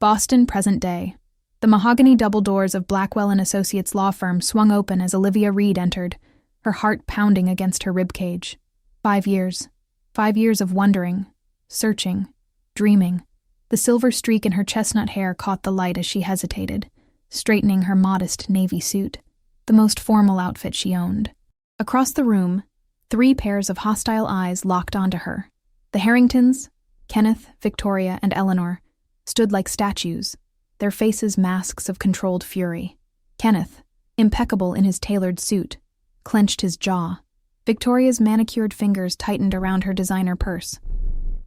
Boston, present day. The mahogany double doors of Blackwell & Associates law firm swung open as Olivia Reed entered, her heart pounding against her ribcage. 5 years. 5 years of wondering, searching, dreaming. The silver streak in her chestnut hair caught the light as she hesitated, straightening her modest navy suit, the most formal outfit she owned. Across the room, 3 pairs of hostile eyes locked onto her. The Harringtons, Kenneth, Victoria, and Eleanor, stood like statues, their faces masks of controlled fury. Kenneth, impeccable in his tailored suit, clenched his jaw. Victoria's manicured fingers tightened around her designer purse.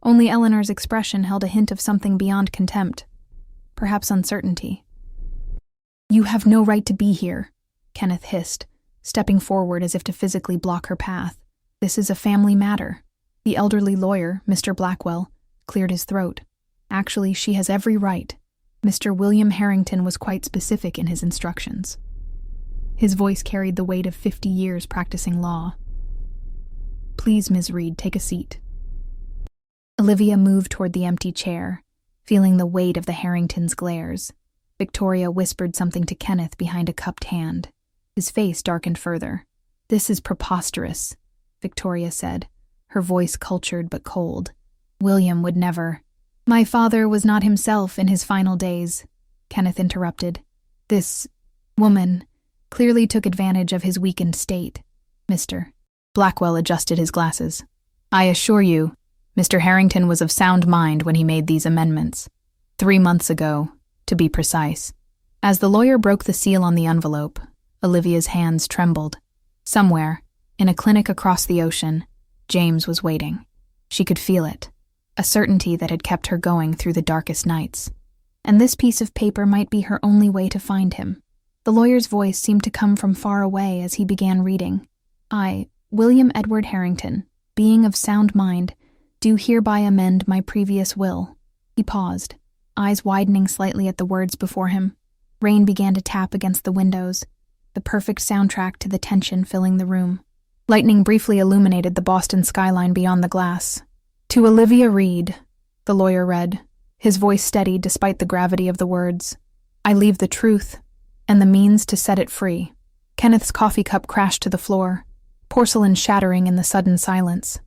Only Eleanor's expression held a hint of something beyond contempt, perhaps uncertainty. "You have no right to be here," Kenneth hissed, stepping forward as if to physically block her path. "This is a family matter." The elderly lawyer, Mr. Blackwell, cleared his throat. "Actually, she has every right." Mr. William Harrington was quite specific in his instructions. His voice carried the weight of 50 years practicing law. "Please, Ms. Reed, take a seat." Olivia moved toward the empty chair, feeling the weight of the Harringtons' glares. Victoria whispered something to Kenneth behind a cupped hand. His face darkened further. "This is preposterous," Victoria said, her voice cultured but cold. "William would never—" "My father was not himself in his final days," Kenneth interrupted. "This woman clearly took advantage of his weakened state, Mr. Blackwell adjusted his glasses. "I assure you, Mr. Harrington was of sound mind when he made these amendments. 3 months ago, to be precise." As the lawyer broke the seal on the envelope, Olivia's hands trembled. Somewhere, in a clinic across the ocean, James was waiting. She could feel it, a certainty that had kept her going through the darkest nights. And this piece of paper might be her only way to find him. The lawyer's voice seemed to come from far away as he began reading. "I, William Edward Harrington, being of sound mind, do hereby amend my previous will." He paused, eyes widening slightly at the words before him. Rain began to tap against the windows, the perfect soundtrack to the tension filling the room. Lightning briefly illuminated the Boston skyline beyond the glass. "To Olivia Reed," the lawyer read, his voice steady despite the gravity of the words. "I leave the truth and the means to set it free." Kenneth's coffee cup crashed to the floor, porcelain shattering in the sudden silence.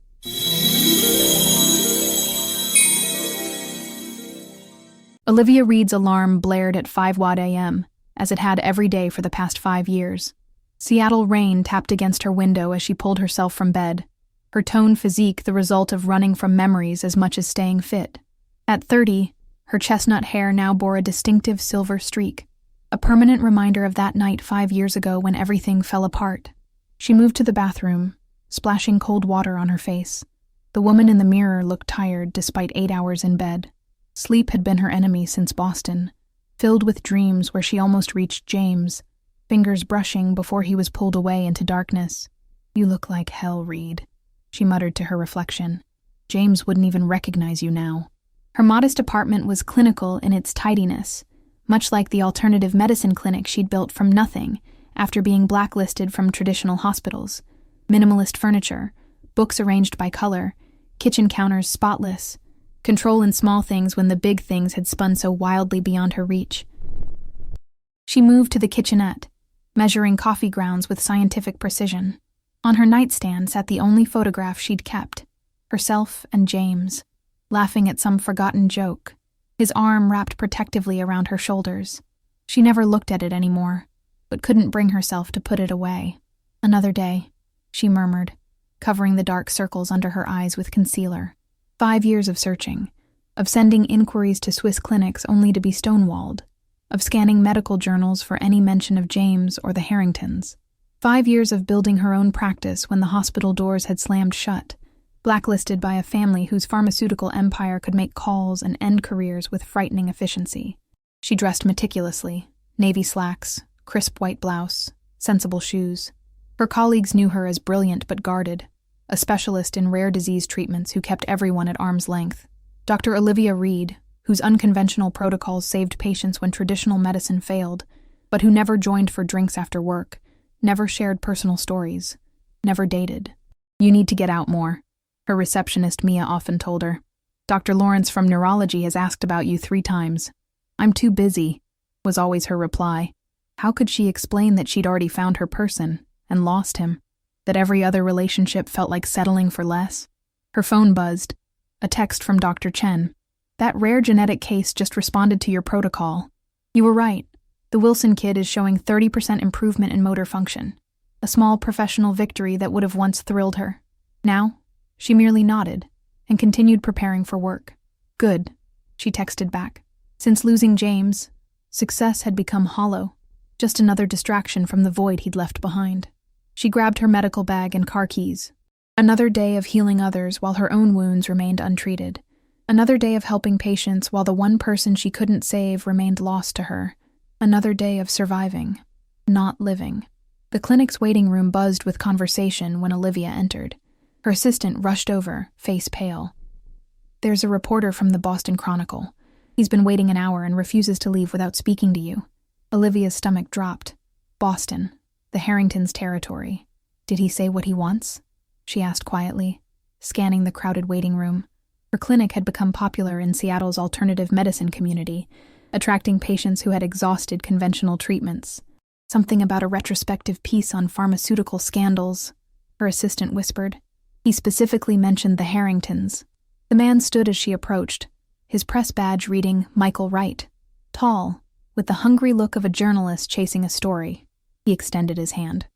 Olivia Reed's alarm blared at 5 a.m., as it had every day for the past 5 years. Seattle rain tapped against her window as she pulled herself from bed, her toned physique the result of running from memories as much as staying fit. At 30, her chestnut hair now bore a distinctive silver streak, a permanent reminder of that night 5 years ago when everything fell apart. She moved to the bathroom, splashing cold water on her face. The woman in the mirror looked tired despite 8 hours in bed. Sleep had been her enemy since Boston, filled with dreams where she almost reached James, fingers brushing before he was pulled away into darkness. "You look like hell, Reed," she muttered to her reflection. "James wouldn't even recognize you now." Her modest apartment was clinical in its tidiness, much like the alternative medicine clinic she'd built from nothing after being blacklisted from traditional hospitals. Minimalist furniture, books arranged by color, kitchen counters spotless, control in small things when the big things had spun so wildly beyond her reach. She moved to the kitchenette, measuring coffee grounds with scientific precision. On her nightstand sat the only photograph she'd kept, herself and James, laughing at some forgotten joke, his arm wrapped protectively around her shoulders. She never looked at it anymore, but couldn't bring herself to put it away. "Another day," she murmured, covering the dark circles under her eyes with concealer. 5 years of searching, of sending inquiries to Swiss clinics only to be stonewalled, of scanning medical journals for any mention of James or the Harringtons. 5 years of building her own practice when the hospital doors had slammed shut, blacklisted by a family whose pharmaceutical empire could make calls and end careers with frightening efficiency. She dressed meticulously, navy slacks, crisp white blouse, sensible shoes. Her colleagues knew her as brilliant but guarded, a specialist in rare disease treatments who kept everyone at arm's length. Dr. Olivia Reed, whose unconventional protocols saved patients when traditional medicine failed, but who never joined for drinks after work, never shared personal stories, never dated. "You need to get out more," her receptionist Mia often told her. "Dr. Lawrence from neurology has asked about you 3 times. "I'm too busy," was always her reply. How could she explain that she'd already found her person and lost him? That every other relationship felt like settling for less? Her phone buzzed. A text from Dr. Chen. "That rare genetic case just responded to your protocol. You were right. The Wilson kid is showing 30% improvement in motor function. A small professional victory that would have once thrilled her. Now, she merely nodded and continued preparing for work. Good, she texted back. Since losing James, success had become hollow, just another distraction from the void he'd left behind. She grabbed her medical bag and car keys. Another day of healing others while her own wounds remained untreated. Another day of helping patients while the one person she couldn't save remained lost to her. Another day of surviving, not living. The clinic's waiting room buzzed with conversation when Olivia entered. Her assistant rushed over, face pale. "There's a reporter from the Boston Chronicle. He's been waiting an hour and refuses to leave without speaking to you." Olivia's stomach dropped. Boston, the Harringtons' territory. "Did he say what he wants?" she asked quietly, scanning the crowded waiting room. Her clinic had become popular in Seattle's alternative medicine community, attracting patients who had exhausted conventional treatments. "Something about a retrospective piece on pharmaceutical scandals," her assistant whispered. "He specifically mentioned the Harringtons." The man stood as she approached, his press badge reading Michael Wright. Tall, with the hungry look of a journalist chasing a story. He extended his hand.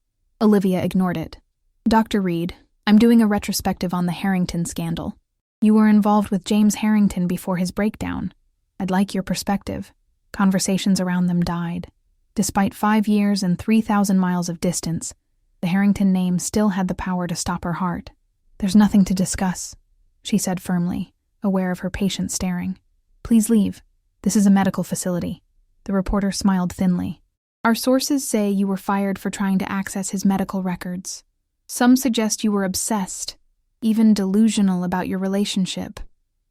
Olivia ignored it. "Dr. Reed, I'm doing a retrospective on the Harrington scandal. You were involved with James Harrington before his breakdown. I'd like your perspective." Conversations around them died. Despite 5 years and 3,000 miles of distance, the Harrington name still had the power to stop her heart. "There's nothing to discuss," she said firmly, aware of her patient staring. "Please leave. This is a medical facility." The reporter smiled thinly. "Our sources say you were fired for trying to access his medical records. Some suggest you were obsessed, even delusional about your relationship."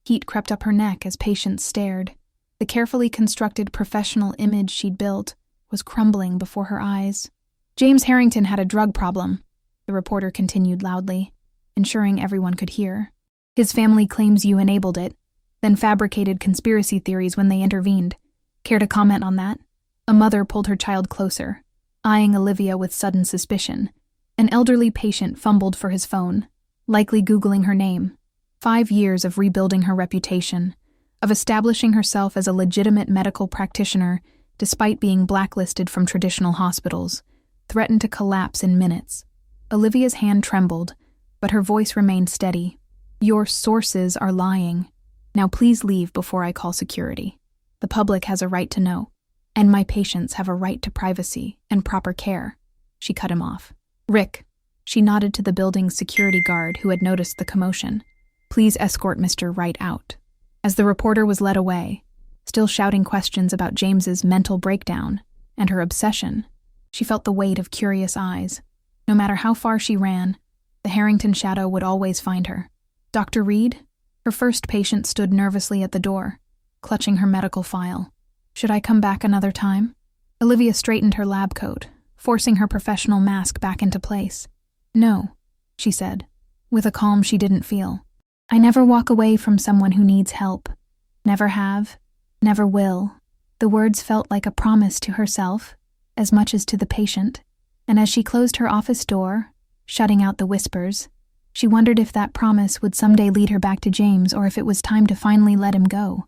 Heat crept up her neck as patients stared. The carefully constructed professional image she'd built was crumbling before her eyes. "James Harrington had a drug problem," the reporter continued loudly, ensuring everyone could hear. "His family claims you enabled it, then fabricated conspiracy theories when they intervened. Care to comment on that?" A mother pulled her child closer, eyeing Olivia with sudden suspicion. An elderly patient fumbled for his phone, likely Googling her name. 5 years of rebuilding her reputation, of establishing herself as a legitimate medical practitioner despite being blacklisted from traditional hospitals, threatened to collapse in minutes. Olivia's hand trembled, but her voice remained steady. "Your sources are lying. Now please leave before I call security. The public has a right to know, and my patients have a right to privacy and proper care." She cut him off. "Rick," she nodded to the building's security guard who had noticed the commotion. "Please escort Mr. Wright out." As the reporter was led away, still shouting questions about James's mental breakdown and her obsession, she felt the weight of curious eyes. No matter how far she ran, the Harrington shadow would always find her. "Dr. Reed?" Her first patient stood nervously at the door, clutching her medical file. "Should I come back another time?" Olivia straightened her lab coat, forcing her professional mask back into place. "No," she said, with a calm she didn't feel. "I never walk away from someone who needs help. Never have, never will." The words felt like a promise to herself, as much as to the patient, and as she closed her office door, shutting out the whispers, she wondered if that promise would someday lead her back to James or if it was time to finally let him go.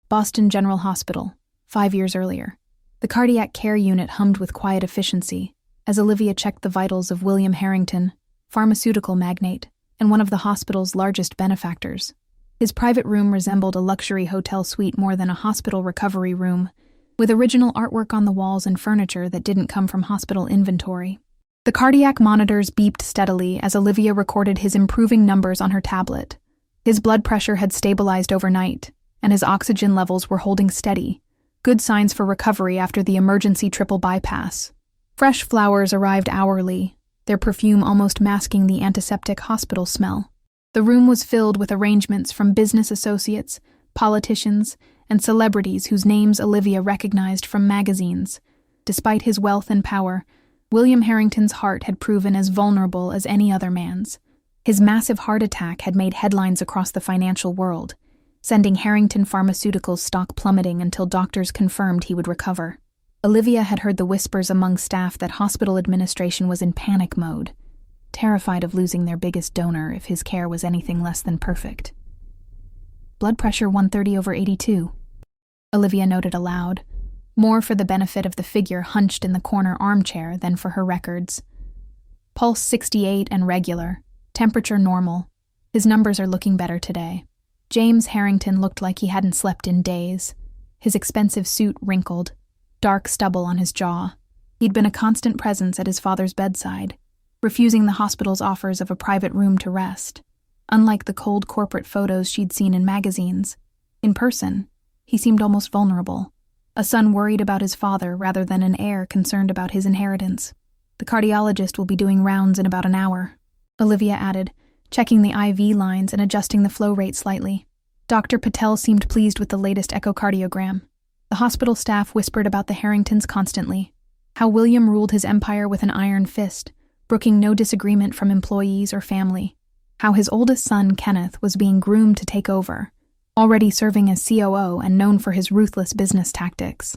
Boston General Hospital, 5 years earlier. The cardiac care unit hummed with quiet efficiency as Olivia checked the vitals of William Harrington, pharmaceutical magnate, and one of the hospital's largest benefactors. His private room resembled a luxury hotel suite more than a hospital recovery room, with original artwork on the walls and furniture that didn't come from hospital inventory. The cardiac monitors beeped steadily as Olivia recorded his improving numbers on her tablet. His blood pressure had stabilized overnight, and his oxygen levels were holding steady, good signs for recovery after the emergency triple bypass. Fresh flowers arrived hourly, their perfume almost masking the antiseptic hospital smell. The room was filled with arrangements from business associates, politicians, and celebrities whose names Olivia recognized from magazines. Despite his wealth and power, William Harrington's heart had proven as vulnerable as any other man's. His massive heart attack had made headlines across the financial world, sending Harrington Pharmaceutical's stock plummeting until doctors confirmed he would recover. Olivia had heard the whispers among staff that hospital administration was in panic mode, terrified of losing their biggest donor if his care was anything less than perfect. Blood pressure 130/82, Olivia noted aloud, more for the benefit of the figure hunched in the corner armchair than for her records. Pulse 68 and regular, temperature normal. His numbers are looking better today. James Harrington looked like he hadn't slept in days. His expensive suit wrinkled, dark stubble on his jaw. He'd been a constant presence at his father's bedside, refusing the hospital's offers of a private room to rest. Unlike the cold corporate photos she'd seen in magazines, in person, he seemed almost vulnerable. A son worried about his father rather than an heir concerned about his inheritance. The cardiologist will be doing rounds in about an hour, Olivia added, checking the IV lines and adjusting the flow rate slightly. Dr. Patel seemed pleased with the latest echocardiogram. The hospital staff whispered about the Harringtons constantly, how William ruled his empire with an iron fist, brooking no disagreement from employees or family, how his oldest son, Kenneth, was being groomed to take over, already serving as COO and known for his ruthless business tactics,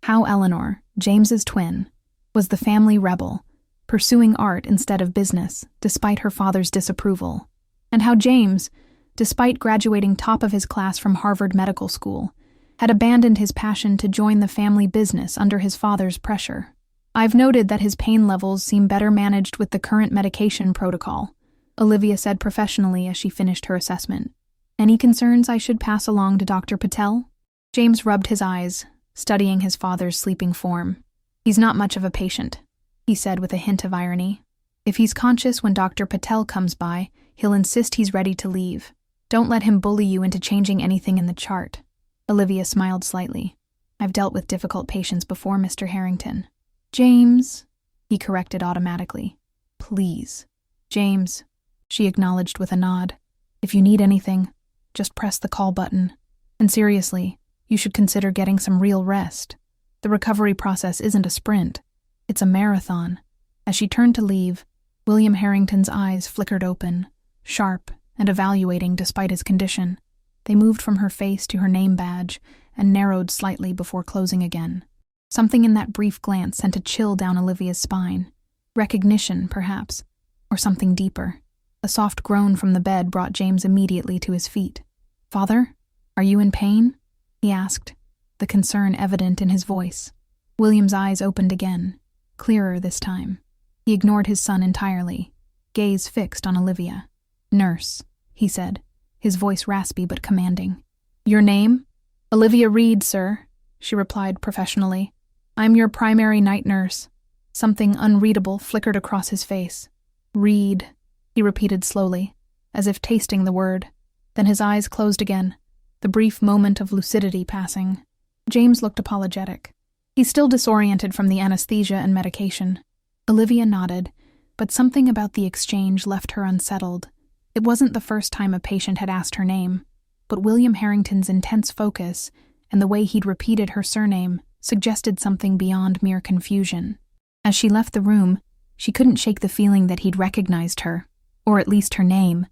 how Eleanor, James's twin, was the family rebel, pursuing art instead of business, despite her father's disapproval, and how James, despite graduating top of his class from Harvard Medical School, had abandoned his passion to join the family business under his father's pressure. I've noted that his pain levels seem better managed with the current medication protocol, Olivia said professionally as she finished her assessment. Any concerns I should pass along to Dr. Patel? James rubbed his eyes, studying his father's sleeping form. He's not much of a patient, he said with a hint of irony. If he's conscious when Dr. Patel comes by, he'll insist he's ready to leave. Don't let him bully you into changing anything in the chart. Olivia smiled slightly. I've dealt with difficult patients before, Mr. Harrington. James, he corrected automatically. Please. James, she acknowledged with a nod. If you need anything, just press the call button. And seriously, you should consider getting some real rest. The recovery process isn't a sprint. It's a marathon. As she turned to leave, William Harrington's eyes flickered open, sharp and evaluating despite his condition. They moved from her face to her name badge and narrowed slightly before closing again. Something in that brief glance sent a chill down Olivia's spine. Recognition, perhaps, or something deeper. A soft groan from the bed brought James immediately to his feet. Father, are you in pain? He asked, the concern evident in his voice. William's eyes opened again, clearer this time. He ignored his son entirely, gaze fixed on Olivia. Nurse, he said, his voice raspy but commanding. Your name? Olivia Reed, sir, she replied professionally. I'm your primary night nurse. Something unreadable flickered across his face. Reed, he repeated slowly, as if tasting the word. Then his eyes closed again, the brief moment of lucidity passing. James looked apologetic. He's still disoriented from the anesthesia and medication. Olivia nodded, but something about the exchange left her unsettled. It wasn't the first time a patient had asked her name, but William Harrington's intense focus and the way he'd repeated her surname suggested something beyond mere confusion. As she left the room, she couldn't shake the feeling that he'd recognized her, or at least her name,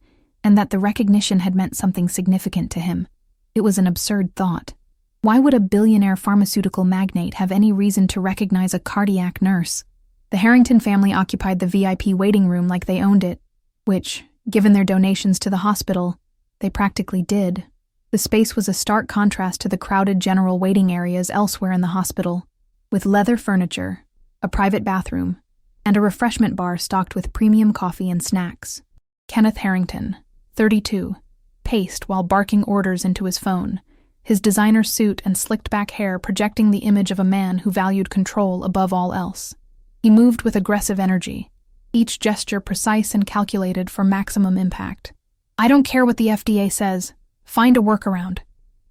and that the recognition had meant something significant to him. It was an absurd thought. Why would a billionaire pharmaceutical magnate have any reason to recognize a cardiac nurse? The Harrington family occupied the VIP waiting room like they owned it, which, given their donations to the hospital, they practically did. The space was a stark contrast to the crowded general waiting areas elsewhere in the hospital, with leather furniture, a private bathroom, and a refreshment bar stocked with premium coffee and snacks. Kenneth Harrington, 32, paced while barking orders into his phone, his designer suit and slicked-back hair projecting the image of a man who valued control above all else. He moved with aggressive energy, each gesture precise and calculated for maximum impact. I don't care what the FDA says. Find a workaround,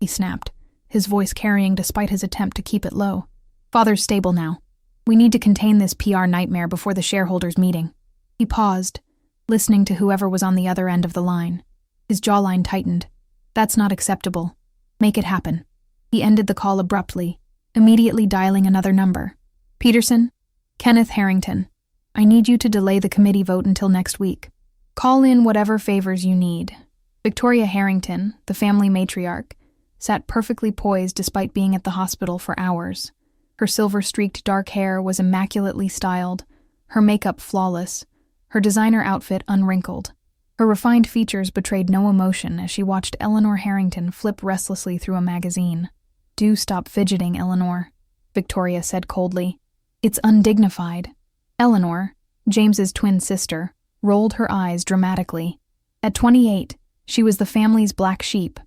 he snapped, his voice carrying despite his attempt to keep it low. Father's stable now. We need to contain this PR nightmare before the shareholders' meeting. He paused, listening to whoever was on the other end of the line. His jawline tightened. That's not acceptable. Make it happen. He ended the call abruptly, immediately dialing another number. Peterson? Kenneth Harrington. I need you to delay the committee vote until next week. Call in whatever favors you need. Victoria Harrington, the family matriarch, sat perfectly poised despite being at the hospital for hours. Her silver-streaked dark hair was immaculately styled, her makeup flawless, her designer outfit unwrinkled. Her refined features betrayed no emotion as she watched Eleanor Harrington flip restlessly through a magazine. "Do stop fidgeting, Eleanor," Victoria said coldly. "It's undignified." Eleanor, James's twin sister, rolled her eyes dramatically. At 28, she was the family's black sheep,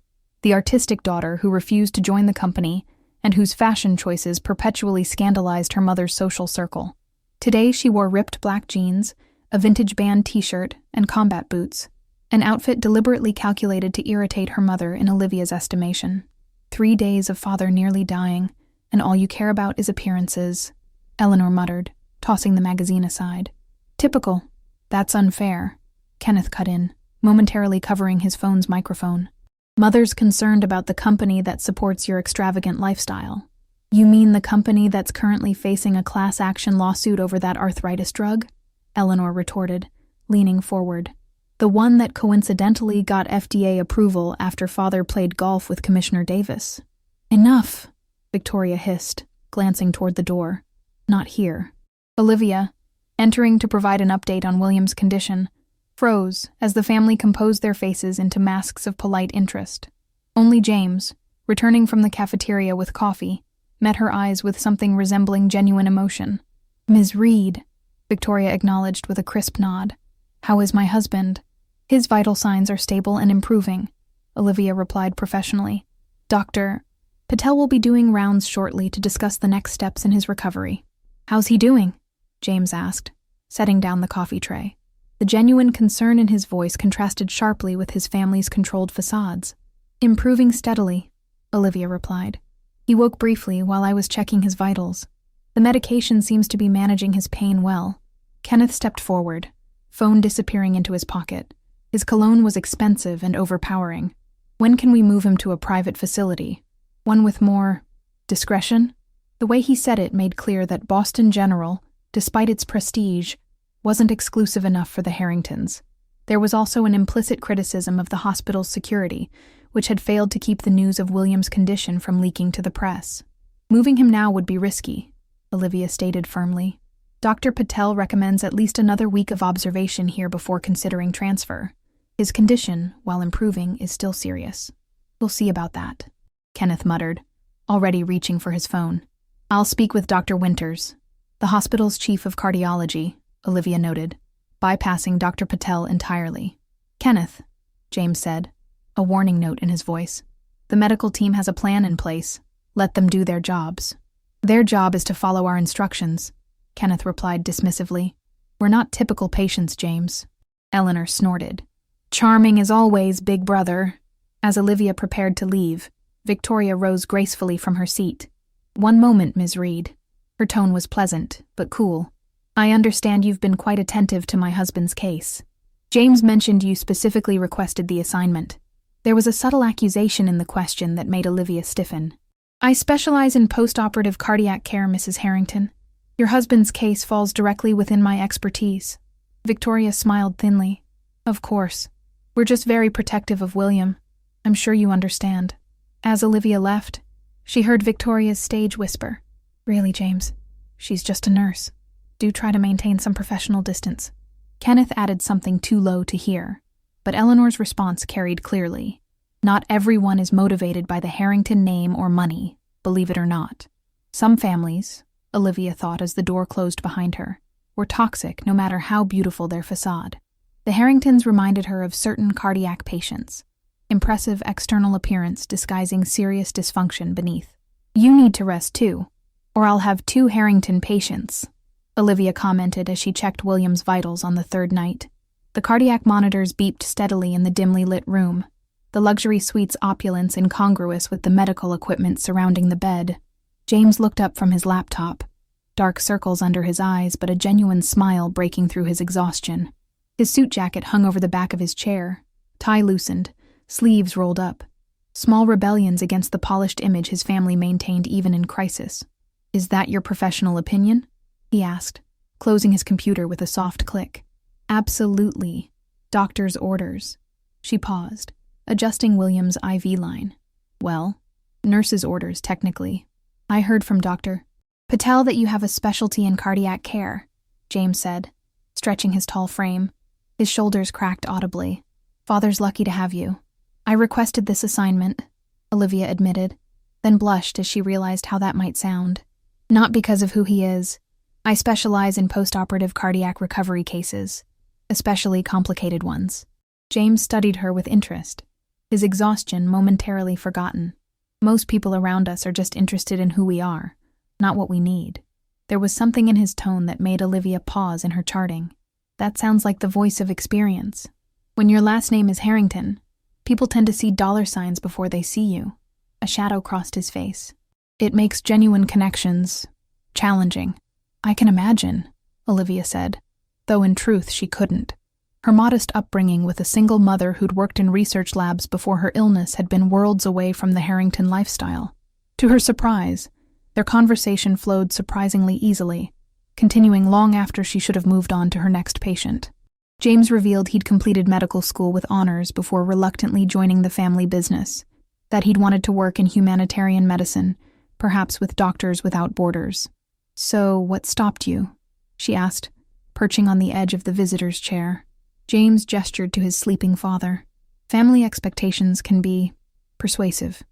the artistic daughter who refused to join the company and whose fashion choices perpetually scandalized her mother's social circle. Today she wore ripped black jeans, a vintage band t-shirt, and combat boots, an outfit deliberately calculated to irritate her mother in Olivia's estimation. 3 days of father nearly dying, and all you care about is appearances, Eleanor muttered, tossing the magazine aside. "Typical. That's unfair," Kenneth cut in, momentarily covering his phone's microphone. "Mother's concerned about the company that supports your extravagant lifestyle." "You mean the company that's currently facing a class action lawsuit over that arthritis drug?" Eleanor retorted, leaning forward. "The one that coincidentally got FDA approval after father played golf with Commissioner Davis." "Enough," Victoria hissed, glancing toward the door. "Not here." Olivia, entering to provide an update on William's condition, froze as the family composed their faces into masks of polite interest. Only James, returning from the cafeteria with coffee, met her eyes with something resembling genuine emotion. "Ms. Reed," Victoria acknowledged with a crisp nod. "How is my husband?" "His vital signs are stable and improving," Olivia replied professionally. "Dr. Patel will be doing rounds shortly to discuss the next steps in his recovery." "How's he doing?" James asked, setting down the coffee tray. The genuine concern in his voice contrasted sharply with his family's controlled facades. "Improving steadily," Olivia replied. "He woke briefly while I was checking his vitals. The medication seems to be managing his pain well." Kenneth stepped forward, phone disappearing into his pocket. His cologne was expensive and overpowering. "When can we move him to a private facility? One with more discretion?" The way he said it made clear that Boston General, despite its prestige, wasn't exclusive enough for the Harringtons. There was also an implicit criticism of the hospital's security, which had failed to keep the news of William's condition from leaking to the press. "Moving him now would be risky," Olivia stated firmly. "Dr. Patel recommends at least another week of observation here before considering transfer. His condition, while improving, is still serious." "We'll see about that," Kenneth muttered, already reaching for his phone. "I'll speak with Dr. Winters, the hospital's chief of cardiology," Olivia noted, bypassing Dr. Patel entirely. "Kenneth," James said, a warning note in his voice. "The medical team has a plan in place. Let them do their jobs." "Their job is to follow our instructions," Kenneth replied dismissively. "We're not typical patients, James." Eleanor snorted. "Charming as always, big brother." As Olivia prepared to leave, Victoria rose gracefully from her seat. "One moment, Ms. Reed." Her tone was pleasant, but cool. "I understand you've been quite attentive to my husband's case. James mentioned you specifically requested the assignment." There was a subtle accusation in the question that made Olivia stiffen. "I specialize in post-operative cardiac care, Mrs. Harrington. Your husband's case falls directly within my expertise." Victoria smiled thinly. "Of course. We're just very protective of William. I'm sure you understand." As Olivia left, she heard Victoria's stage whisper, "Really, James, she's just a nurse. Do try to maintain some professional distance." Kenneth added something too low to hear, but Eleanor's response carried clearly. Not everyone is motivated by the Harrington name or money, believe it or not. Some families, Olivia thought as the door closed behind her, were toxic no matter how beautiful their facade. The Harringtons reminded her of certain cardiac patients, impressive external appearance disguising serious dysfunction beneath. "You need to rest too, or I'll have 2 Harrington patients," Olivia commented as she checked William's vitals on the 3rd night. The cardiac monitors beeped steadily in the dimly lit room, the luxury suite's opulence incongruous with the medical equipment surrounding the bed. James looked up from his laptop, dark circles under his eyes but a genuine smile breaking through his exhaustion. His suit jacket hung over the back of his chair, tie loosened, sleeves rolled up. Small rebellions against the polished image his family maintained even in crisis. "Is that your professional opinion?" he asked, closing his computer with a soft click. "Absolutely. Doctor's orders." She paused, adjusting William's IV line. Well, nurse's orders, technically. I heard from Dr. Patel that you have a specialty in cardiac care, James said, stretching his tall frame. His shoulders cracked audibly. Father's lucky to have you. I requested this assignment, Olivia admitted, then blushed as she realized how that might sound. Not because of who he is. I specialize in post-operative cardiac recovery cases, especially complicated ones. James studied her with interest, his exhaustion momentarily forgotten. Most people around us are just interested in who we are, not what we need. There was something in his tone that made Olivia pause in her charting. That sounds like the voice of experience. When your last name is Harrington, people tend to see dollar signs before they see you. A shadow crossed his face. It makes genuine connections challenging. I can imagine, Olivia said, though in truth she couldn't. Her modest upbringing with a single mother who'd worked in research labs before her illness had been worlds away from the Harrington lifestyle. To her surprise, their conversation flowed surprisingly easily, continuing long after she should have moved on to her next patient. James revealed he'd completed medical school with honors before reluctantly joining the family business, that he'd wanted to work in humanitarian medicine, perhaps with Doctors Without Borders. So, what stopped you? She asked, perching on the edge of the visitor's chair. James gestured to his sleeping father. Family expectations can be persuasive.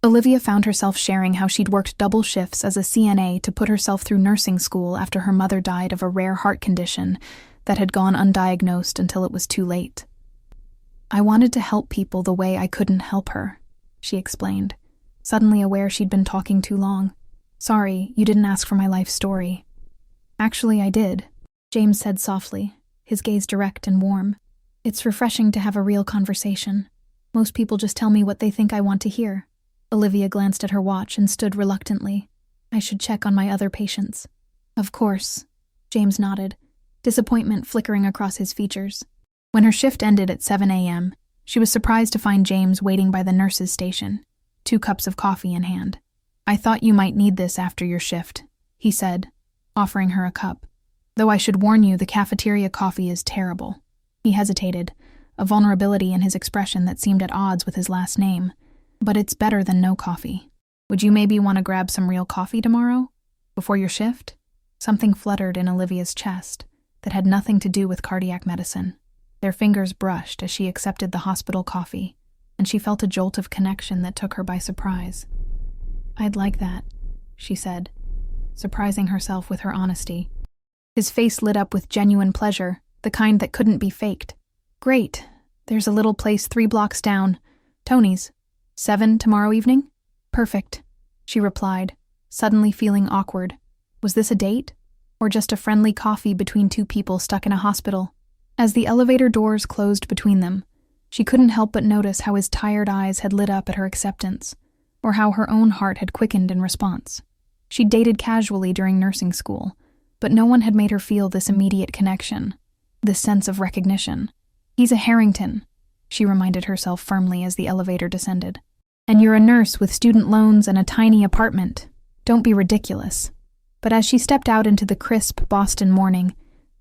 Olivia found herself sharing how she'd worked double shifts as a CNA to put herself through nursing school after her mother died of a rare heart condition that had gone undiagnosed until it was too late. I wanted to help people the way I couldn't help her, she explained, suddenly aware she'd been talking too long. Sorry, you didn't ask for my life story. Actually, I did, James said softly, his gaze direct and warm. It's refreshing to have a real conversation. Most people just tell me what they think I want to hear. Olivia glanced at her watch and stood reluctantly. I should check on my other patients. Of course, James nodded, disappointment flickering across his features. When her shift ended at 7 a.m., she was surprised to find James waiting by the nurse's station, 2 cups of coffee in hand. I thought you might need this after your shift, he said, offering her a cup. Though I should warn you, the cafeteria coffee is terrible. He hesitated, a vulnerability in his expression that seemed at odds with his last name. But it's better than no coffee. Would you maybe want to grab some real coffee tomorrow? Before your shift? Something fluttered in Olivia's chest that had nothing to do with cardiac medicine. Their fingers brushed as she accepted the hospital coffee, and she felt a jolt of connection that took her by surprise. I'd like that, she said, surprising herself with her honesty. His face lit up with genuine pleasure, the kind that couldn't be faked. Great. There's a little place 3 blocks down. Tony's. 7 tomorrow evening? Perfect, she replied, suddenly feeling awkward. Was this a date? Or just a friendly coffee between 2 people stuck in a hospital? As the elevator doors closed between them, she couldn't help but notice how his tired eyes had lit up at her acceptance, or how her own heart had quickened in response. She'd dated casually during nursing school, but no one had made her feel this immediate connection, this sense of recognition. He's a Harrington, she reminded herself firmly as the elevator descended. And you're a nurse with student loans and a tiny apartment. Don't be ridiculous. But as she stepped out into the crisp Boston morning,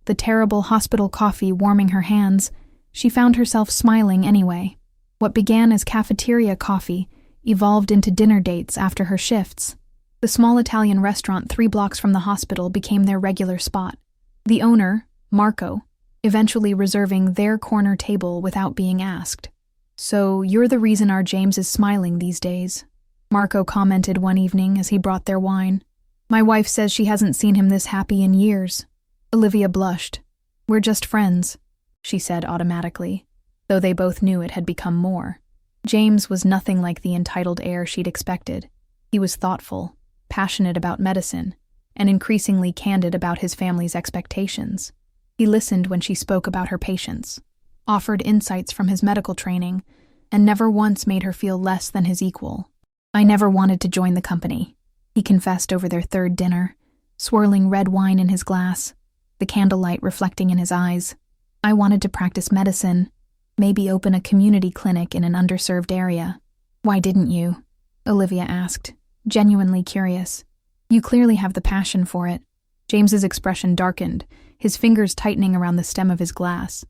the terrible hospital coffee warming her hands, she found herself smiling anyway. What began as cafeteria coffee evolved into dinner dates after her shifts. The small Italian restaurant 3 blocks from the hospital became their regular spot. The owner, Marco, eventually reserving their corner table without being asked. So you're the reason our James is smiling these days, Marco commented one evening as he brought their wine. My wife says she hasn't seen him this happy in years. Olivia blushed. We're just friends, she said automatically, though they both knew it had become more. James was nothing like the entitled heir she'd expected. He was thoughtful, passionate about medicine, and increasingly candid about his family's expectations. He listened when she spoke about her patients, offered insights from his medical training, and never once made her feel less than his equal. I never wanted to join the company, he confessed over their 3rd dinner, swirling red wine in his glass, the candlelight reflecting in his eyes. I wanted to practice medicine, maybe open a community clinic in an underserved area. Why didn't you? Olivia asked, genuinely curious. You clearly have the passion for it. James's expression darkened, his fingers tightening around the stem of his glass.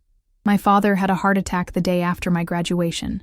My father had a heart attack the day after my graduation.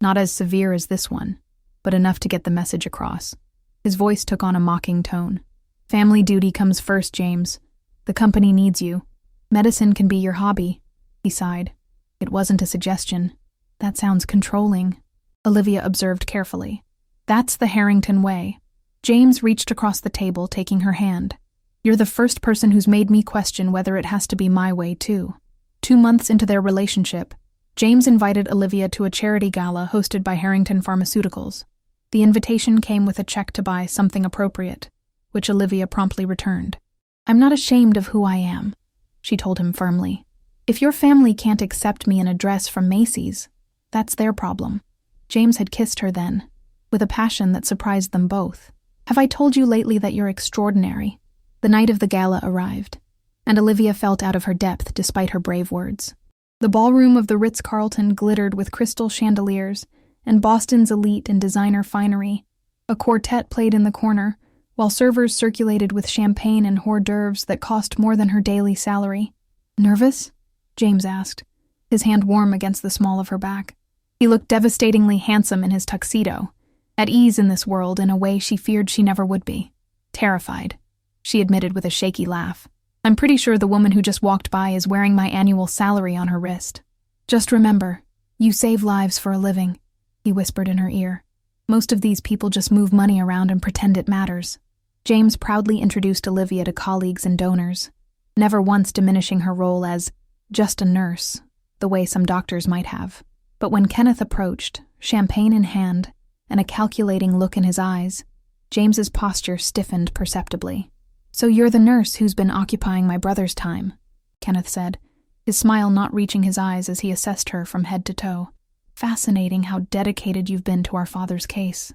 Not as severe as this one, but enough to get the message across. His voice took on a mocking tone. Family duty comes first, James. The company needs you. Medicine can be your hobby. He sighed. It wasn't a suggestion. That sounds controlling. Olivia observed carefully. That's the Harrington way. James reached across the table, taking her hand. You're the first person who's made me question whether it has to be my way, too. 2 months into their relationship, James invited Olivia to a charity gala hosted by Harrington Pharmaceuticals. The invitation came with a check to buy something appropriate, which Olivia promptly returned. I'm not ashamed of who I am, she told him firmly. If your family can't accept me in a dress from Macy's, that's their problem. James had kissed her then, with a passion that surprised them both. Have I told you lately that you're extraordinary? The night of the gala arrived, and Olivia felt out of her depth despite her brave words. The ballroom of the Ritz-Carlton glittered with crystal chandeliers and Boston's elite and designer finery. A quartet played in the corner, while servers circulated with champagne and hors d'oeuvres that cost more than her daily salary. Nervous? James asked, his hand warm against the small of her back. He looked devastatingly handsome in his tuxedo, at ease in this world in a way she feared she never would be. Terrified, she admitted with a shaky laugh. I'm pretty sure the woman who just walked by is wearing my annual salary on her wrist. Just remember, you save lives for a living, he whispered in her ear. Most of these people just move money around and pretend it matters. James proudly introduced Olivia to colleagues and donors, never once diminishing her role as just a nurse, the way some doctors might have. But when Kenneth approached, champagne in hand, and a calculating look in his eyes, James's posture stiffened perceptibly. So you're the nurse who's been occupying my brother's time, Kenneth said, his smile not reaching his eyes as he assessed her from head to toe. Fascinating how dedicated you've been to our father's case.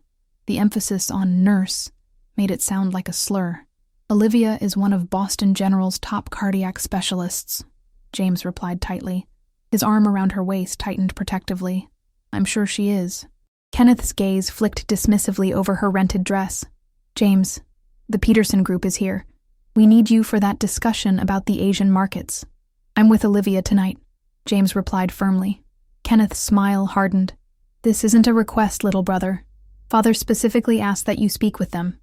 The emphasis on nurse made it sound like a slur. Olivia is one of Boston General's top cardiac specialists, James replied tightly. His arm around her waist tightened protectively. I'm sure she is. Kenneth's gaze flicked dismissively over her rented dress. James, the Peterson Group is here. We need you for that discussion about the Asian markets. I'm with Olivia tonight, James replied firmly. Kenneth's smile hardened. This isn't a request, little brother. Father specifically asked that you speak with them.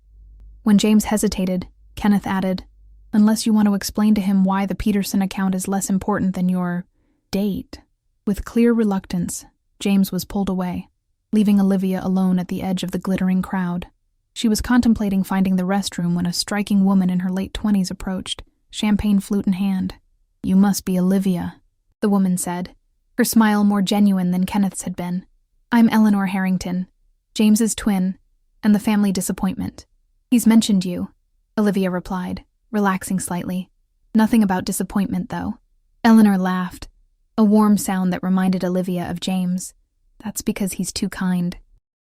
When James hesitated, Kenneth added, unless you want to explain to him why the Peterson account is less important than your date. With clear reluctance, James was pulled away, leaving Olivia alone at the edge of the glittering crowd. She was contemplating finding the restroom when a striking woman in her late 20s approached, champagne flute in hand. You must be Olivia, the woman said, her smile more genuine than Kenneth's had been. I'm Eleanor Harrington, James's twin, and the family disappointment. He's mentioned you, Olivia replied, relaxing slightly. Nothing about disappointment, though. Eleanor laughed, a warm sound that reminded Olivia of James. That's because he's too kind.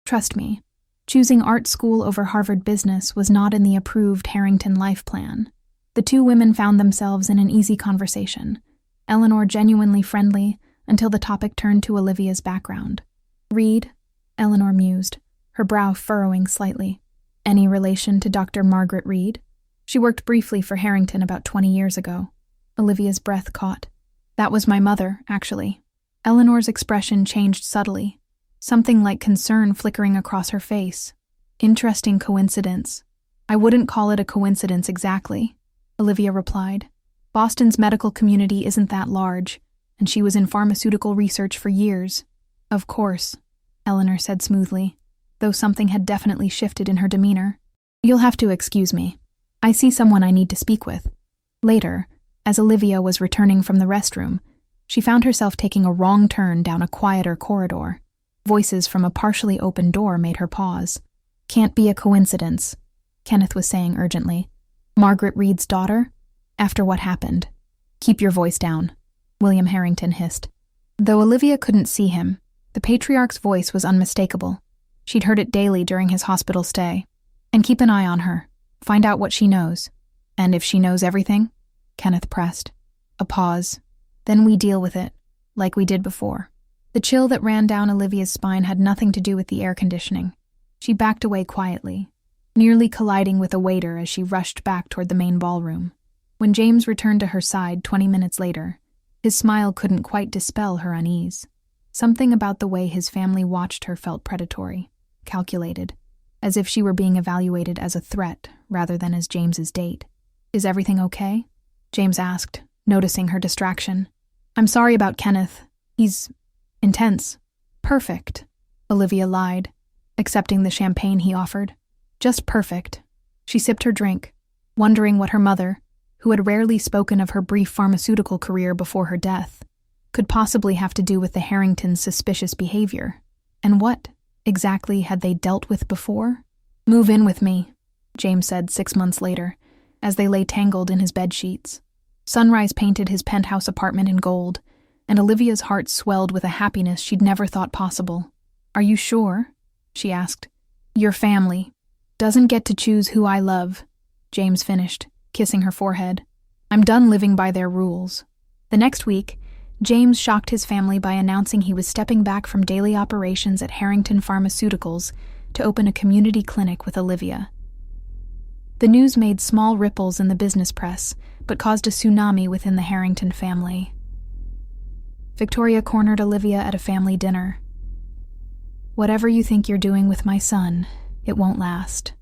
Trust me, choosing art school over Harvard business was not in the approved Harrington life plan. The two women found themselves in an easy conversation, Eleanor genuinely friendly, until the topic turned to Olivia's background. Reed, Eleanor mused, her brow furrowing slightly. Any relation to Dr. Margaret Reed? She worked briefly for Harrington about 20 years ago. Olivia's breath caught. That was my mother, actually. Eleanor's expression changed subtly, something like concern flickering across her face. Interesting coincidence. I wouldn't call it a coincidence exactly, Olivia replied. Boston's medical community isn't that large, and she was in pharmaceutical research for years. Of course, Eleanor said smoothly, though something had definitely shifted in her demeanor. You'll have to excuse me. I see someone I need to speak with. Later, as Olivia was returning from the restroom, she found herself taking a wrong turn down a quieter corridor. Voices from a partially open door made her pause. Can't be a coincidence, Kenneth was saying urgently. Margaret Reed's daughter? After what happened. Keep your voice down, William Harrington hissed. Though Olivia couldn't see him, the patriarch's voice was unmistakable. She'd heard it daily during his hospital stay. And keep an eye on her. Find out what she knows. And if she knows everything? Kenneth pressed. A pause. Then we deal with it, like we did before. The chill that ran down Olivia's spine had nothing to do with the air conditioning. She backed away quietly, nearly colliding with a waiter as she rushed back toward the main ballroom. When James returned to her side 20 minutes later, his smile couldn't quite dispel her unease. Something about the way his family watched her felt predatory, calculated, as if she were being evaluated as a threat rather than as James's date. "Is everything okay?" James asked, noticing her distraction. "I'm sorry about Kenneth. He's intense." "Perfect," Olivia lied, accepting the champagne he offered. "Just perfect." She sipped her drink, wondering what her mother, who had rarely spoken of her brief pharmaceutical career before her death, could possibly have to do with the Harringtons' suspicious behavior. And what, exactly, had they dealt with before? "Move in with me," James said 6 months later, as they lay tangled in his bedsheets. Sunrise painted his penthouse apartment in gold, and Olivia's heart swelled with a happiness she'd never thought possible. "Are you sure?" she asked. "Your family doesn't get to choose who I love," James finished, kissing her forehead. "I'm done living by their rules." The next week, James shocked his family by announcing he was stepping back from daily operations at Harrington Pharmaceuticals to open a community clinic with Olivia. The news made small ripples in the business press, but caused a tsunami within the Harrington family. Victoria cornered Olivia at a family dinner. "Whatever you think you're doing with my son, it won't last,"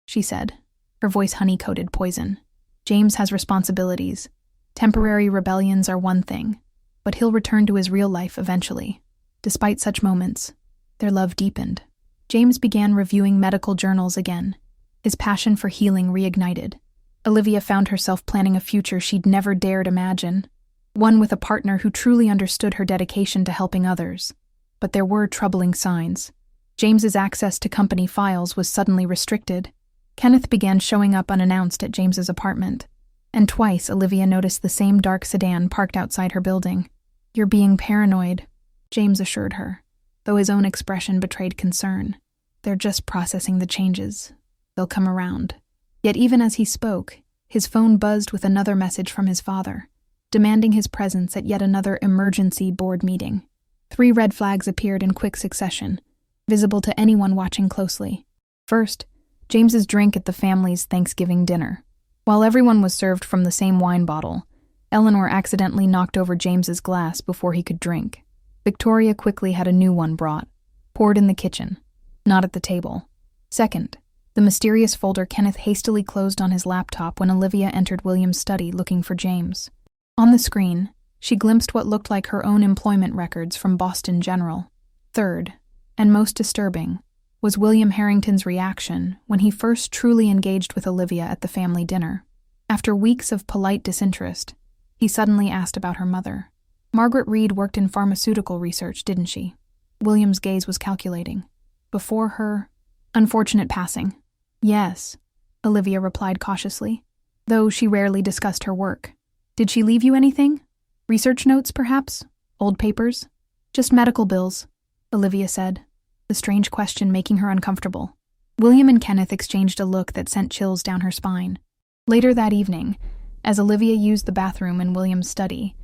she said, her voice honey-coated poison. "James has responsibilities. Temporary rebellions are one thing, but he'll return to his real life eventually." Despite such moments, their love deepened. James began reviewing medical journals again, his passion for healing reignited. Olivia found herself planning a future she'd never dared imagine, one with a partner who truly understood her dedication to helping others. But there were troubling signs. James's access to company files was suddenly restricted. Kenneth began showing up unannounced at James's apartment, and twice Olivia noticed the same dark sedan parked outside her building. "You're being paranoid," James assured her, though his own expression betrayed concern. "They're just processing the changes. They'll come around." Yet even as he spoke, his phone buzzed with another message from his father, demanding his presence at yet another emergency board meeting. 3 red flags appeared in quick succession, visible to anyone watching closely. First, James's drink at the family's Thanksgiving dinner. While everyone was served from the same wine bottle, Eleanor accidentally knocked over James's glass before he could drink. Victoria quickly had a new one brought, poured in the kitchen, not at the table. Second, the mysterious folder Kenneth hastily closed on his laptop when Olivia entered William's study looking for James. On the screen, she glimpsed what looked like her own employment records from Boston General. Third, and most disturbing, was William Harrington's reaction when he first truly engaged with Olivia at the family dinner. After weeks of polite disinterest, he suddenly asked about her mother. "Margaret Reed worked in pharmaceutical research, didn't she?" William's gaze was calculating. "Before her unfortunate passing." "Yes," Olivia replied cautiously, though she rarely discussed her work. "Did she leave you anything? Research notes, perhaps? Old papers?" "Just medical bills," Olivia said, the strange question making her uncomfortable. William and Kenneth exchanged a look that sent chills down her spine. Later that evening, as Olivia used the bathroom in William's study,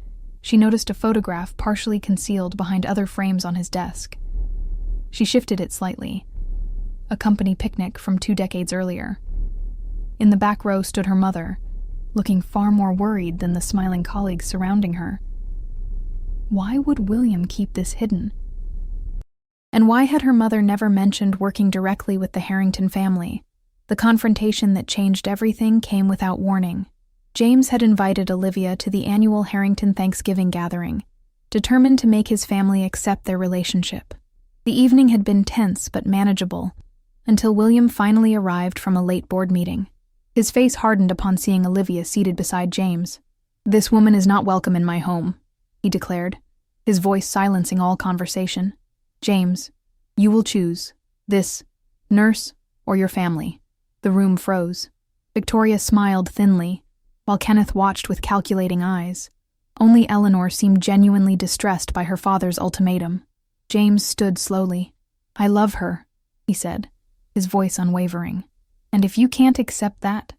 she noticed a photograph partially concealed behind other frames on his desk. She shifted it slightly. A company picnic from 2 decades earlier. In the back row stood her mother, looking far more worried than the smiling colleagues surrounding her. Why would William keep this hidden? And why had her mother never mentioned working directly with the Harrington family? The confrontation that changed everything came without warning. James had invited Olivia to the annual Harrington Thanksgiving gathering, determined to make his family accept their relationship. The evening had been tense but manageable, until William finally arrived from a late board meeting. His face hardened upon seeing Olivia seated beside James. "This woman is not welcome in my home," he declared, his voice silencing all conversation. "James, you will choose this nurse or your family." The room froze. Victoria smiled thinly, while Kenneth watched with calculating eyes. Only Eleanor seemed genuinely distressed by her father's ultimatum. James stood slowly. "I love her," he said, his voice unwavering. "And if you can't accept that,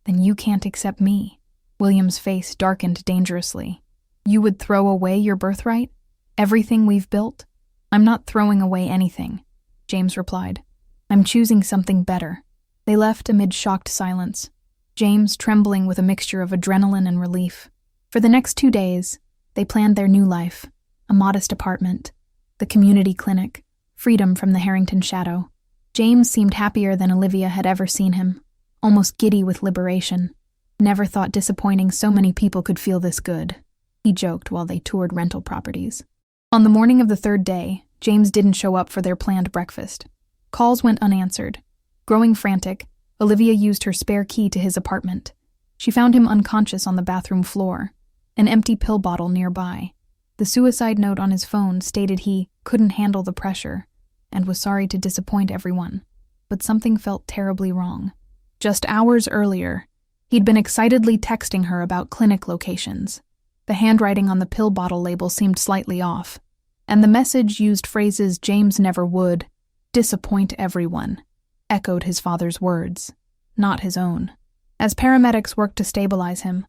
then you can't accept me." William's face darkened dangerously. "You would throw away your birthright? Everything we've built?" "I'm not throwing away anything," James replied. "I'm choosing something better." They left amid shocked silence, James trembling with a mixture of adrenaline and relief. For the next 2 days, they planned their new life. a modest apartment, the community clinic, freedom from the Harrington shadow. James seemed happier than Olivia had ever seen him, almost giddy with liberation. Never thought disappointing so many people could feel this good, he joked while they toured rental properties. On the morning of the third day, James didn't show up for their planned breakfast. Calls went unanswered. Growing frantic, Olivia used her spare key to his apartment. She found him unconscious on the bathroom floor, an empty pill bottle nearby. The suicide note on his phone stated he couldn't handle the pressure and was sorry to disappoint everyone, but something felt terribly wrong. Just hours earlier, he'd been excitedly texting her about clinic locations. The handwriting on the pill bottle label seemed slightly off, and the message used phrases James never would, disappoint everyone, echoed his father's words, not his own. As paramedics worked to stabilize him,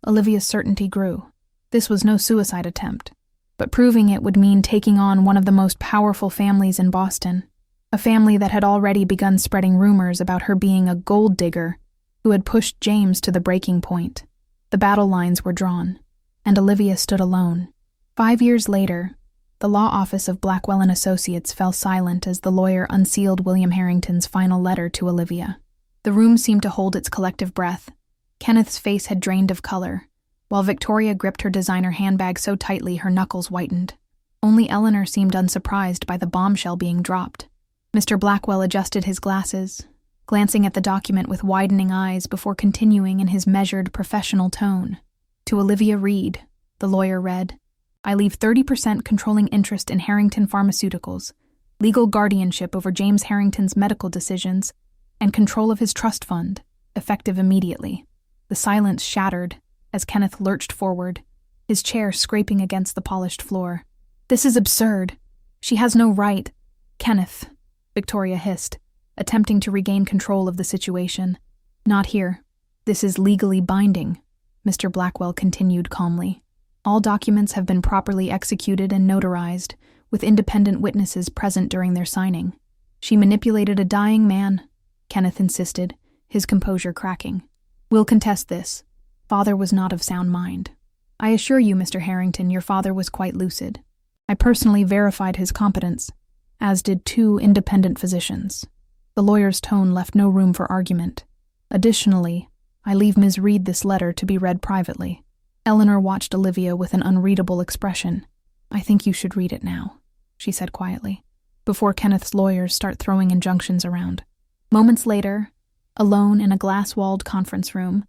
Olivia's certainty grew. This was no suicide attempt, but proving it would mean taking on one of the most powerful families in Boston, a family that had already begun spreading rumors about her being a gold digger who had pushed James to the breaking point. The battle lines were drawn, and Olivia stood alone. 5 years later, the law office of Blackwell and Associates fell silent as the lawyer unsealed William Harrington's final letter to Olivia. The room seemed to hold its collective breath. Kenneth's face had drained of color, while Victoria gripped her designer handbag so tightly her knuckles whitened. Only Eleanor seemed unsurprised by the bombshell being dropped. Mr. Blackwell adjusted his glasses, glancing at the document with widening eyes before continuing in his measured, professional tone. To Olivia Reed, the lawyer read, I leave 30% controlling interest in Harrington Pharmaceuticals, legal guardianship over James Harrington's medical decisions, and control of his trust fund, effective immediately. The silence shattered as Kenneth lurched forward, his chair scraping against the polished floor. This is absurd. She has no right. Kenneth, Victoria hissed, attempting to regain control of the situation. Not here. This is legally binding, Mr. Blackwell continued calmly. All documents have been properly executed and notarized, with independent witnesses present during their signing. She manipulated a dying man, Kenneth insisted, his composure cracking. We'll contest this. Father was not of sound mind. I assure you, Mr. Harrington, your father was quite lucid. I personally verified his competence, as did 2 independent physicians. The lawyer's tone left no room for argument. Additionally, I leave Ms. Reed this letter to be read privately. Eleanor watched Olivia with an unreadable expression. I think you should read it now, she said quietly, before Kenneth's lawyers start throwing injunctions around. Moments later, alone in a glass-walled conference room,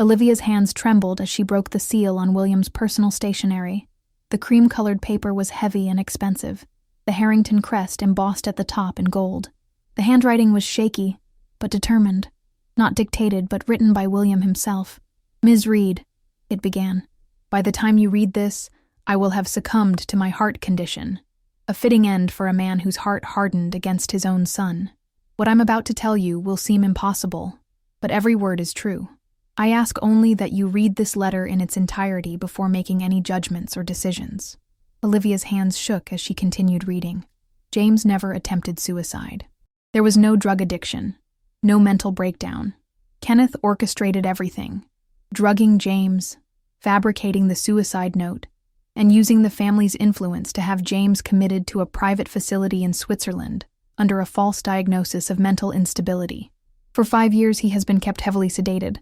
Olivia's hands trembled as she broke the seal on William's personal stationery. The cream-colored paper was heavy and expensive, the Harrington crest embossed at the top in gold. The handwriting was shaky, but determined, not dictated but written by William himself. Ms. Reed, it began, by the time you read this, I will have succumbed to my heart condition, a fitting end for a man whose heart hardened against his own son. What I'm about to tell you will seem impossible, but every word is true. I ask only that you read this letter in its entirety before making any judgments or decisions. Olivia's hands shook as she continued reading. James never attempted suicide. There was no drug addiction, no mental breakdown. Kenneth orchestrated everything, drugging James, fabricating the suicide note, and using the family's influence to have James committed to a private facility in Switzerland under a false diagnosis of mental instability. For 5 years he has been kept heavily sedated,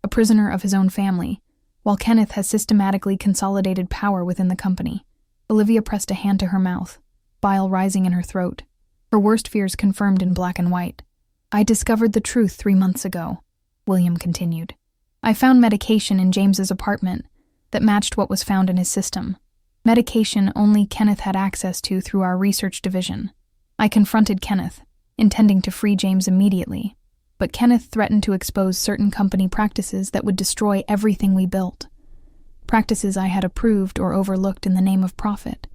a prisoner of his own family, while Kenneth has systematically consolidated power within the company. Olivia pressed a hand to her mouth, bile rising in her throat, her worst fears confirmed in black and white. I discovered the truth 3 months ago, William continued. I found medication in James's apartment that matched what was found in his system. Medication only Kenneth had access to through our research division. I confronted Kenneth, intending to free James immediately, but Kenneth threatened to expose certain company practices that would destroy everything we built. Practices I had approved or overlooked in the name of profit.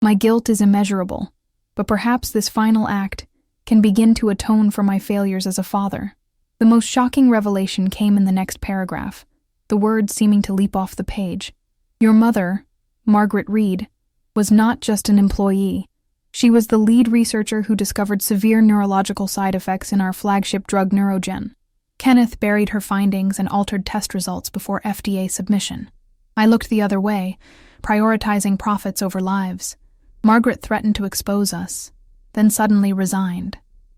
My guilt is immeasurable, but perhaps this final act can begin to atone for my failures as a father. The most shocking revelation came in the next paragraph, the words seeming to leap off the page. Your mother, Margaret Reed, was not just an employee. She was the lead researcher who discovered severe neurological side effects in our flagship drug Neurogen. Kenneth buried her findings and altered test results before FDA submission. I looked the other way, prioritizing profits over lives. Margaret threatened to expose us, then suddenly resigned.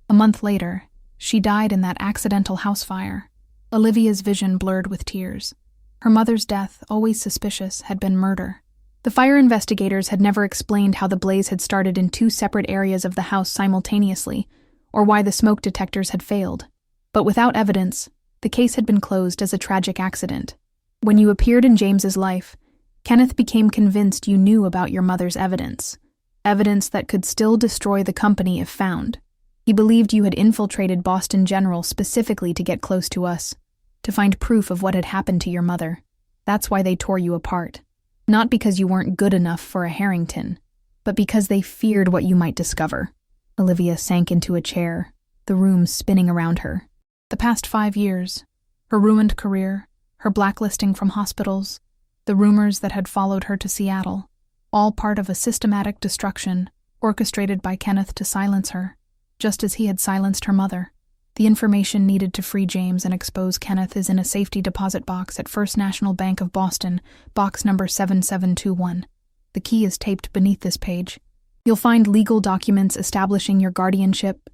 A month later, she died in that accidental house fire. Olivia's vision blurred with tears. Her mother's death, always suspicious, had been murder. The fire investigators had never explained how the blaze had started in two separate areas of the house simultaneously, or why the smoke detectors had failed. But without evidence, the case had been closed as a tragic accident. When you appeared in James's life, Kenneth became convinced you knew about your mother's evidence that could still destroy the company if found. He believed you had infiltrated Boston General specifically to get close to us, to find proof of what had happened to your mother. That's why they tore you apart. Not because you weren't good enough for a Harrington, but because they feared what you might discover. Olivia sank into a chair, the room spinning around her. The past 5 years, her ruined career, her blacklisting from hospitals, the rumors that had followed her to Seattle, all part of a systematic destruction orchestrated by Kenneth to silence her, just as he had silenced her mother. The information needed to free James and expose Kenneth is in a safety deposit box at First National Bank of Boston, box number 7721. The key is taped beneath this page. You'll find legal documents establishing your guardianship,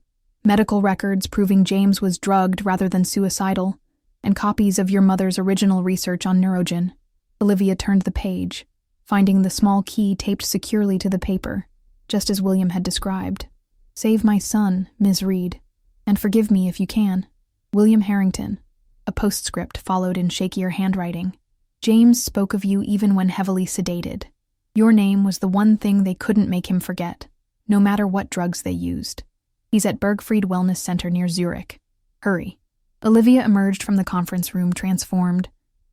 medical records proving James was drugged rather than suicidal, and copies of your mother's original research on neurogen. Olivia turned the page, finding the small key taped securely to the paper, just as William had described. Save my son, Ms. Reed. And forgive me if you can. William Harrington. A postscript followed in shakier handwriting. James spoke of you even when heavily sedated. Your name was the one thing they couldn't make him forget, no matter what drugs they used. He's at Bergfried Wellness Center near Zurich. Hurry. Olivia emerged from the conference room transformed,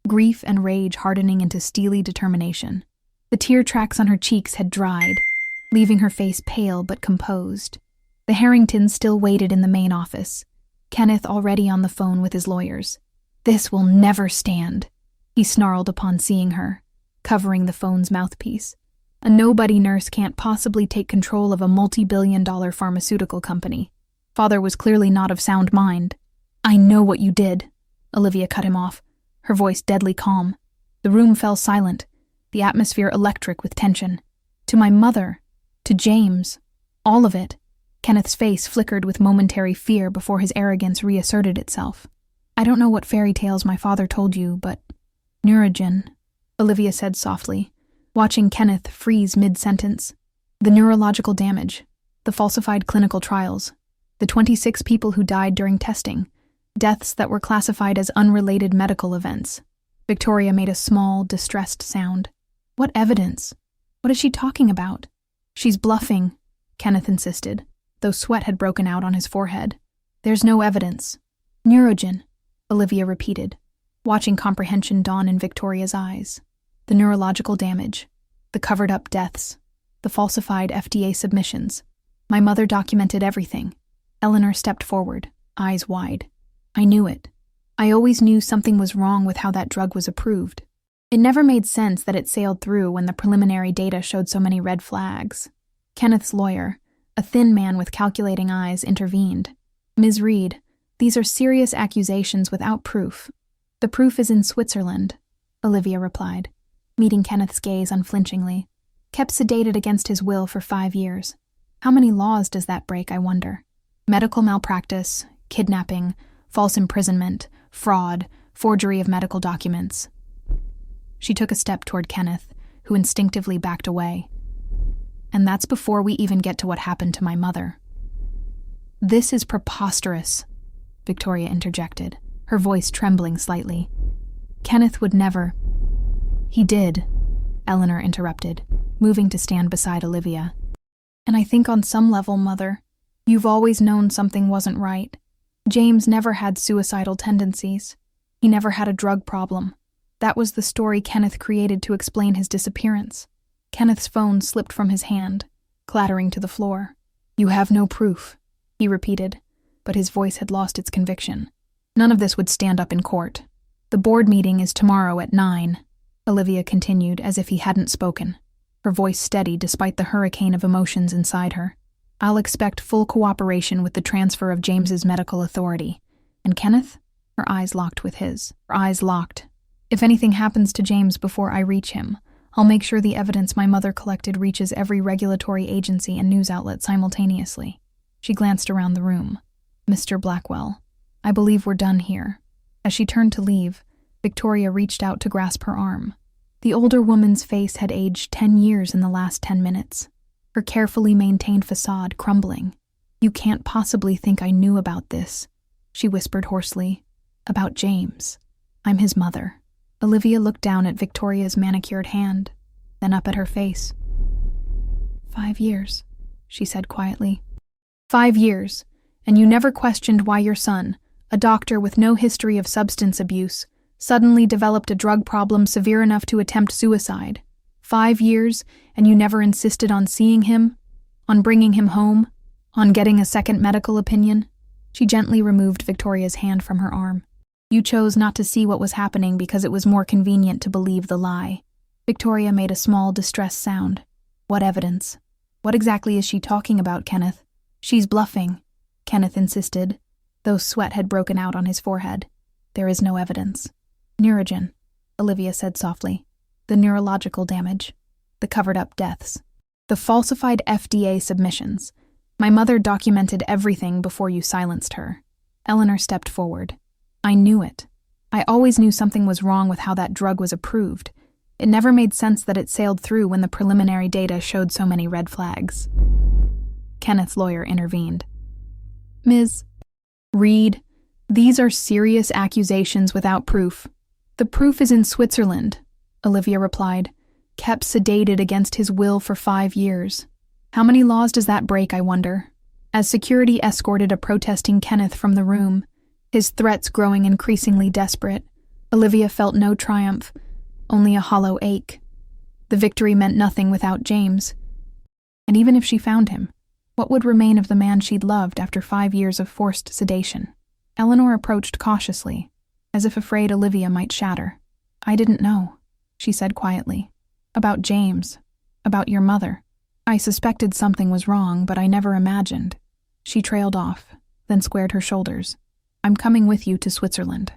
grief and rage hardening into steely determination. The tear tracks on her cheeks had dried, leaving her face pale but composed. The Harringtons still waited in the main office, Kenneth already on the phone with his lawyers. This will never stand, he snarled upon seeing her, covering the phone's mouthpiece. A nobody nurse can't possibly take control of a multi-billion-dollar pharmaceutical company. Father was clearly not of sound mind. I know what you did, Olivia cut him off, her voice deadly calm. The room fell silent, the atmosphere electric with tension. To my mother, to James, all of it. Kenneth's face flickered with momentary fear before his arrogance reasserted itself. I don't know what fairy tales my father told you, but neurogen, Olivia said softly, watching Kenneth freeze mid-sentence. The neurological damage, the falsified clinical trials, the 26 people who died during testing, deaths that were classified as unrelated medical events. Victoria made a small, distressed sound. What evidence? What is she talking about? She's bluffing, Kenneth insisted, though sweat had broken out on his forehead. There's no evidence. Neurogen, Olivia repeated, watching comprehension dawn in Victoria's eyes. The neurological damage, the covered-up deaths, the falsified FDA submissions. My mother documented everything. Eleanor stepped forward, eyes wide. I knew it. I always knew something was wrong with how that drug was approved. It never made sense that it sailed through when the preliminary data showed so many red flags. Kenneth's lawyer, a thin man with calculating eyes, intervened. Ms. Reed, these are serious accusations without proof. The proof is in Switzerland, Olivia replied, meeting Kenneth's gaze unflinchingly. Kept sedated against his will for 5 years. How many laws does that break, I wonder? Medical malpractice, kidnapping, false imprisonment, fraud, forgery of medical documents. She took a step toward Kenneth, who instinctively backed away. And that's before we even get to what happened to my mother. This is preposterous, Victoria interjected, her voice trembling slightly. Kenneth would never. He did, Eleanor interrupted, moving to stand beside Olivia. And I think on some level, Mother, you've always known something wasn't right. James never had suicidal tendencies. He never had a drug problem. That was the story Kenneth created to explain his disappearance. Kenneth's phone slipped from his hand, clattering to the floor. You have no proof, he repeated, but his voice had lost its conviction. None of this would stand up in court. The board meeting is tomorrow at 9, Olivia continued as if he hadn't spoken, her voice steady despite the hurricane of emotions inside her. I'll expect full cooperation with the transfer of James's medical authority. And Kenneth? Her eyes locked with his. Her eyes locked. If anything happens to James before I reach him, I'll make sure the evidence my mother collected reaches every regulatory agency and news outlet simultaneously. She glanced around the room. Mr. Blackwell, I believe we're done here. As she turned to leave, Victoria reached out to grasp her arm. The older woman's face had aged 10 years in the last 10 minutes, her carefully maintained facade crumbling. You can't possibly think I knew about this, she whispered hoarsely. About James. I'm his mother. Olivia looked down at Victoria's manicured hand, then up at her face. 5 years, she said quietly. 5 years, and you never questioned why your son, a doctor with no history of substance abuse, suddenly developed a drug problem severe enough to attempt suicide. 5 years, and you never insisted on seeing him, on bringing him home, on getting a second medical opinion. She gently removed Victoria's hand from her arm. You chose not to see what was happening because it was more convenient to believe the lie. Victoria made a small, distressed sound. What evidence? What exactly is she talking about, Kenneth? She's bluffing, Kenneth insisted, though sweat had broken out on his forehead. There is no evidence. Neurogen, Olivia said softly. The neurological damage. The covered-up deaths. The falsified FDA submissions. My mother documented everything before you silenced her. Eleanor stepped forward. I knew it. I always knew something was wrong with how that drug was approved. It never made sense that it sailed through when the preliminary data showed so many red flags. Kenneth's lawyer intervened. Ms. Reed, these are serious accusations without proof. The proof is in Switzerland, Olivia replied, kept sedated against his will for 5 years. How many laws does that break, I wonder? As security escorted a protesting Kenneth from the room, his threats growing increasingly desperate, Olivia felt no triumph, only a hollow ache. The victory meant nothing without James. And even if she found him, what would remain of the man she'd loved after 5 years of forced sedation? Eleanor approached cautiously, as if afraid Olivia might shatter. I didn't know, she said quietly. About James. About your mother. I suspected something was wrong, but I never imagined. She trailed off, then squared her shoulders. I'm coming with you to Switzerland.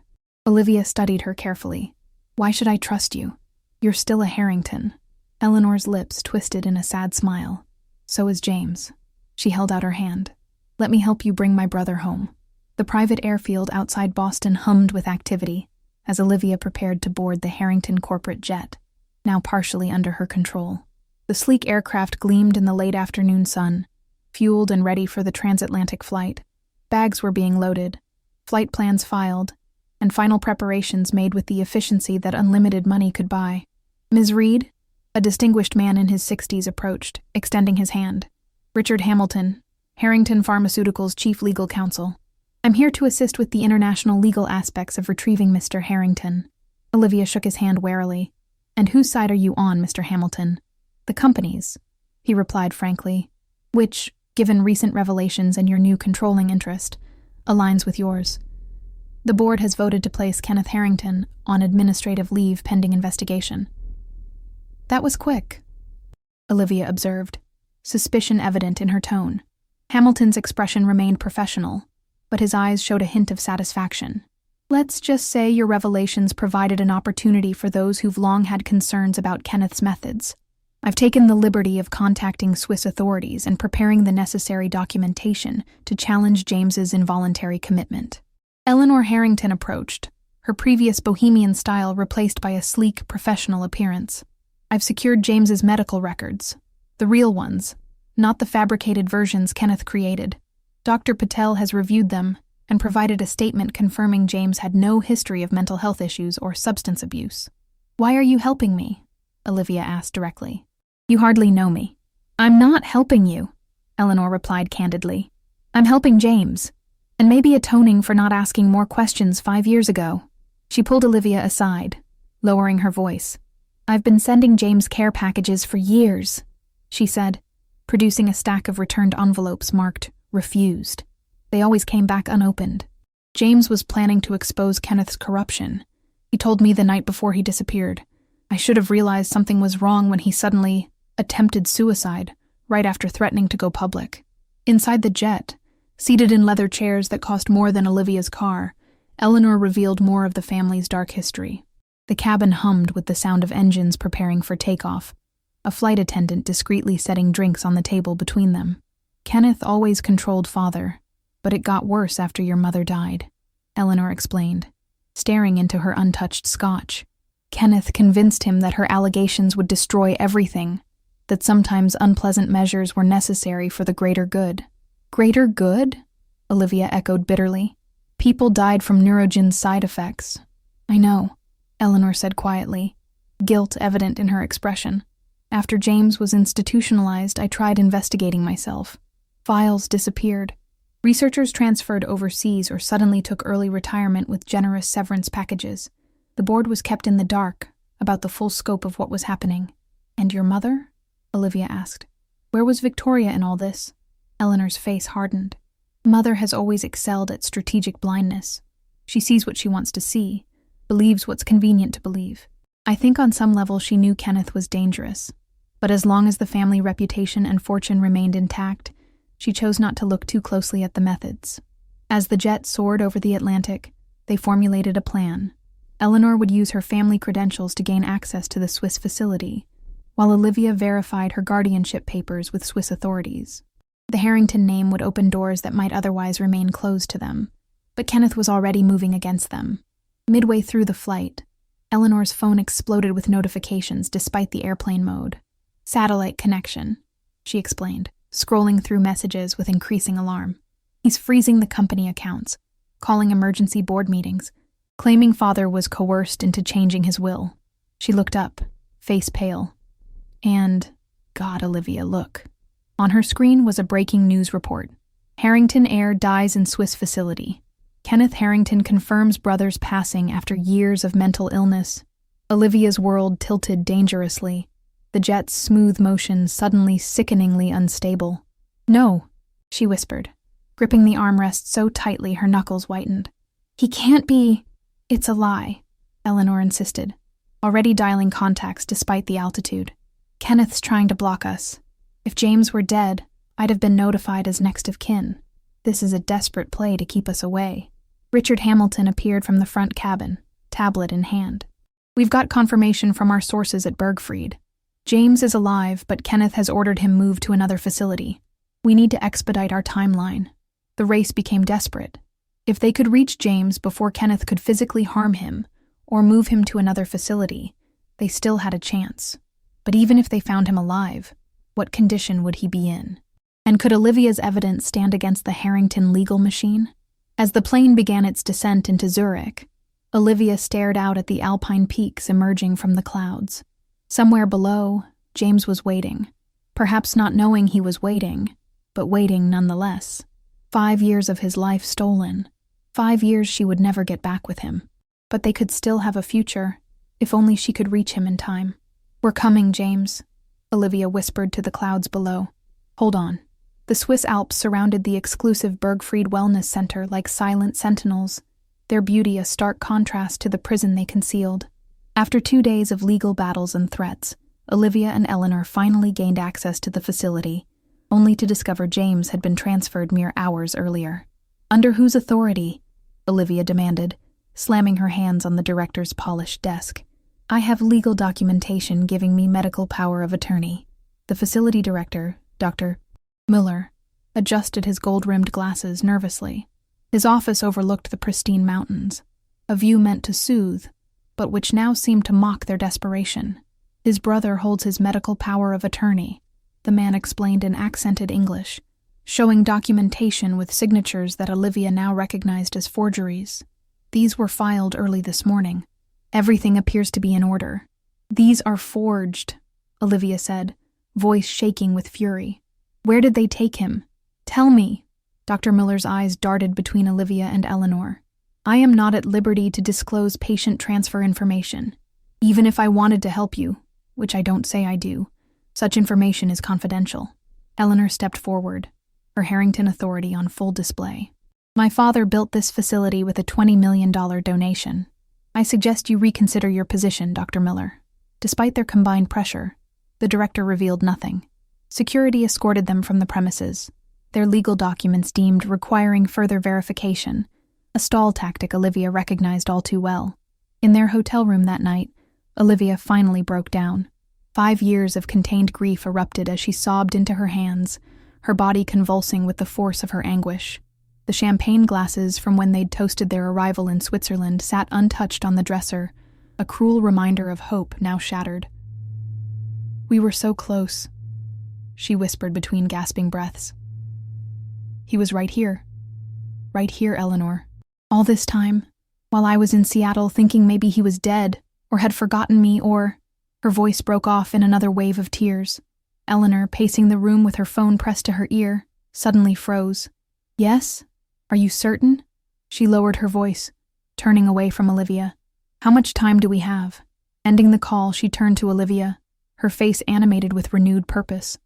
Olivia studied her carefully. Why should I trust you? You're still a Harrington. Eleanor's lips twisted in a sad smile. So is James. She held out her hand. Let me help you bring my brother home. The private airfield outside Boston hummed with activity as Olivia prepared to board the Harrington corporate jet, now partially under her control. The sleek aircraft gleamed in the late afternoon sun, fueled and ready for the transatlantic flight. Bags were being loaded, flight plans filed, and final preparations made with the efficiency that unlimited money could buy. Ms. Reed, a distinguished man in his 60s, approached, extending his hand. Richard Hamilton, Harrington Pharmaceutical's chief legal counsel. I'm here to assist with the international legal aspects of retrieving Mr. Harrington. Olivia shook his hand warily. And whose side are you on, Mr. Hamilton? The company's, he replied frankly, which, given recent revelations and your new controlling interest, aligns with yours. The board has voted to place Kenneth Harrington on administrative leave pending investigation. That was quick, Olivia observed, suspicion evident in her tone. Hamilton's expression remained professional, but his eyes showed a hint of satisfaction. Let's just say your revelations provided an opportunity for those who've long had concerns about Kenneth's methods. I've taken the liberty of contacting Swiss authorities and preparing the necessary documentation to challenge James's involuntary commitment. Eleanor Harrington approached, her previous bohemian style replaced by a sleek, professional appearance. I've secured James's medical records, the real ones, not the fabricated versions Kenneth created. Dr. Patel has reviewed them and provided a statement confirming James had no history of mental health issues or substance abuse. Why are you helping me? Olivia asked directly. You hardly know me. I'm not helping you, Eleanor replied candidly. I'm helping James, and maybe atoning for not asking more questions 5 years ago. She pulled Olivia aside, lowering her voice. I've been sending James care packages for years, she said, producing a stack of returned envelopes marked refused. They always came back unopened. James was planning to expose Kenneth's corruption. He told me the night before he disappeared. I should have realized something was wrong when he suddenly attempted suicide, right after threatening to go public. Inside the jet, seated in leather chairs that cost more than Olivia's car, Eleanor revealed more of the family's dark history. The cabin hummed with the sound of engines preparing for takeoff, a flight attendant discreetly setting drinks on the table between them. Kenneth always controlled father, but it got worse after your mother died, Eleanor explained, staring into her untouched scotch. Kenneth convinced him that her allegations would destroy everything, that sometimes unpleasant measures were necessary for the greater good. Greater good? Olivia echoed bitterly. People died from Neurogen's side effects. I know, Eleanor said quietly, guilt evident in her expression. After James was institutionalized, I tried investigating myself. Files disappeared. Researchers transferred overseas or suddenly took early retirement with generous severance packages. The board was kept in the dark about the full scope of what was happening. And your mother? Olivia asked. Where was Victoria in all this? Eleanor's face hardened. Mother has always excelled at strategic blindness. She sees what she wants to see, believes what's convenient to believe. I think on some level she knew Kenneth was dangerous, but as long as the family reputation and fortune remained intact, she chose not to look too closely at the methods. As the jet soared over the Atlantic, they formulated a plan. Eleanor would use her family credentials to gain access to the Swiss facility, while Olivia verified her guardianship papers with Swiss authorities. The Harrington name would open doors that might otherwise remain closed to them, but Kenneth was already moving against them. Midway through the flight, Eleanor's phone exploded with notifications despite the airplane mode. Satellite connection, she explained, scrolling through messages with increasing alarm. He's freezing the company accounts, calling emergency board meetings, claiming father was coerced into changing his will. She looked up, face pale. And, God, Olivia, look. On her screen was a breaking news report. Harrington heir dies in Swiss facility. Kenneth Harrington confirms brother's passing after years of mental illness. Olivia's world tilted dangerously, the jet's smooth motion suddenly sickeningly unstable. No, she whispered, gripping the armrest so tightly her knuckles whitened. He can't be. It's a lie, Eleanor insisted, already dialing contacts despite the altitude. Kenneth's trying to block us. If James were dead, I'd have been notified as next of kin. This is a desperate play to keep us away. Richard Hamilton appeared from the front cabin, tablet in hand. We've got confirmation from our sources at Bergfried. James is alive, but Kenneth has ordered him moved to another facility. We need to expedite our timeline. The race became desperate. If they could reach James before Kenneth could physically harm him or move him to another facility, they still had a chance. But even if they found him alive, what condition would he be in? And could Olivia's evidence stand against the Harrington legal machine? As the plane began its descent into Zurich, Olivia stared out at the alpine peaks emerging from the clouds. Somewhere below, James was waiting, perhaps not knowing he was waiting, but waiting nonetheless. 5 years of his life stolen. 5 years she would never get back with him. But they could still have a future, if only she could reach him in time. We're coming, James, Olivia whispered to the clouds below. Hold on. The Swiss Alps surrounded the exclusive Bergfried Wellness Center like silent sentinels, their beauty a stark contrast to the prison they concealed. After 2 days of legal battles and threats, Olivia and Eleanor finally gained access to the facility, only to discover James had been transferred mere hours earlier. Under whose authority? Olivia demanded, slamming her hands on the director's polished desk. I have legal documentation giving me medical power of attorney. The facility director, Dr. Müller, adjusted his gold-rimmed glasses nervously. His office overlooked the pristine mountains, a view meant to soothe, but which now seemed to mock their desperation. His brother holds his medical power of attorney, the man explained in accented English, showing documentation with signatures that Olivia now recognized as forgeries. These were filed early this morning. Everything appears to be in order. These are forged, Olivia said, voice shaking with fury. Where did they take him? Tell me. Dr. Müller's eyes darted between Olivia and Eleanor. I am not at liberty to disclose patient transfer information. Even if I wanted to help you, which I don't say I do, such information is confidential. Eleanor stepped forward, her Harrington authority on full display. My father built this facility with a $20 million donation. I suggest you reconsider your position, Dr. Müller. Despite their combined pressure, the director revealed nothing. Security escorted them from the premises, their legal documents deemed requiring further verification, a stall tactic Olivia recognized all too well. In their hotel room that night, Olivia finally broke down. 5 years of contained grief erupted as she sobbed into her hands, her body convulsing with the force of her anguish. The champagne glasses from when they'd toasted their arrival in Switzerland sat untouched on the dresser, a cruel reminder of hope now shattered. "We were so close," she whispered between gasping breaths. "He was right here, Eleanor. All this time, while I was in Seattle thinking maybe he was dead, or had forgotten me, or—" Her voice broke off in another wave of tears. Eleanor, pacing the room with her phone pressed to her ear, suddenly froze. "Yes? Are you certain?" She lowered her voice, turning away from Olivia. "How much time do we have?" Ending the call, she turned to Olivia, her face animated with renewed purpose.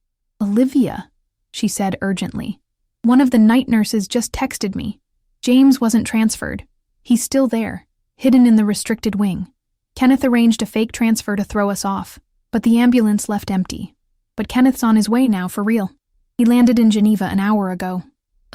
"Olivia," she said urgently. "One of the night nurses just texted me. James wasn't transferred. He's still there, hidden in the restricted wing. Kenneth arranged a fake transfer to throw us off, but the ambulance left empty. But Kenneth's on his way now, for real. He landed in Geneva an hour ago."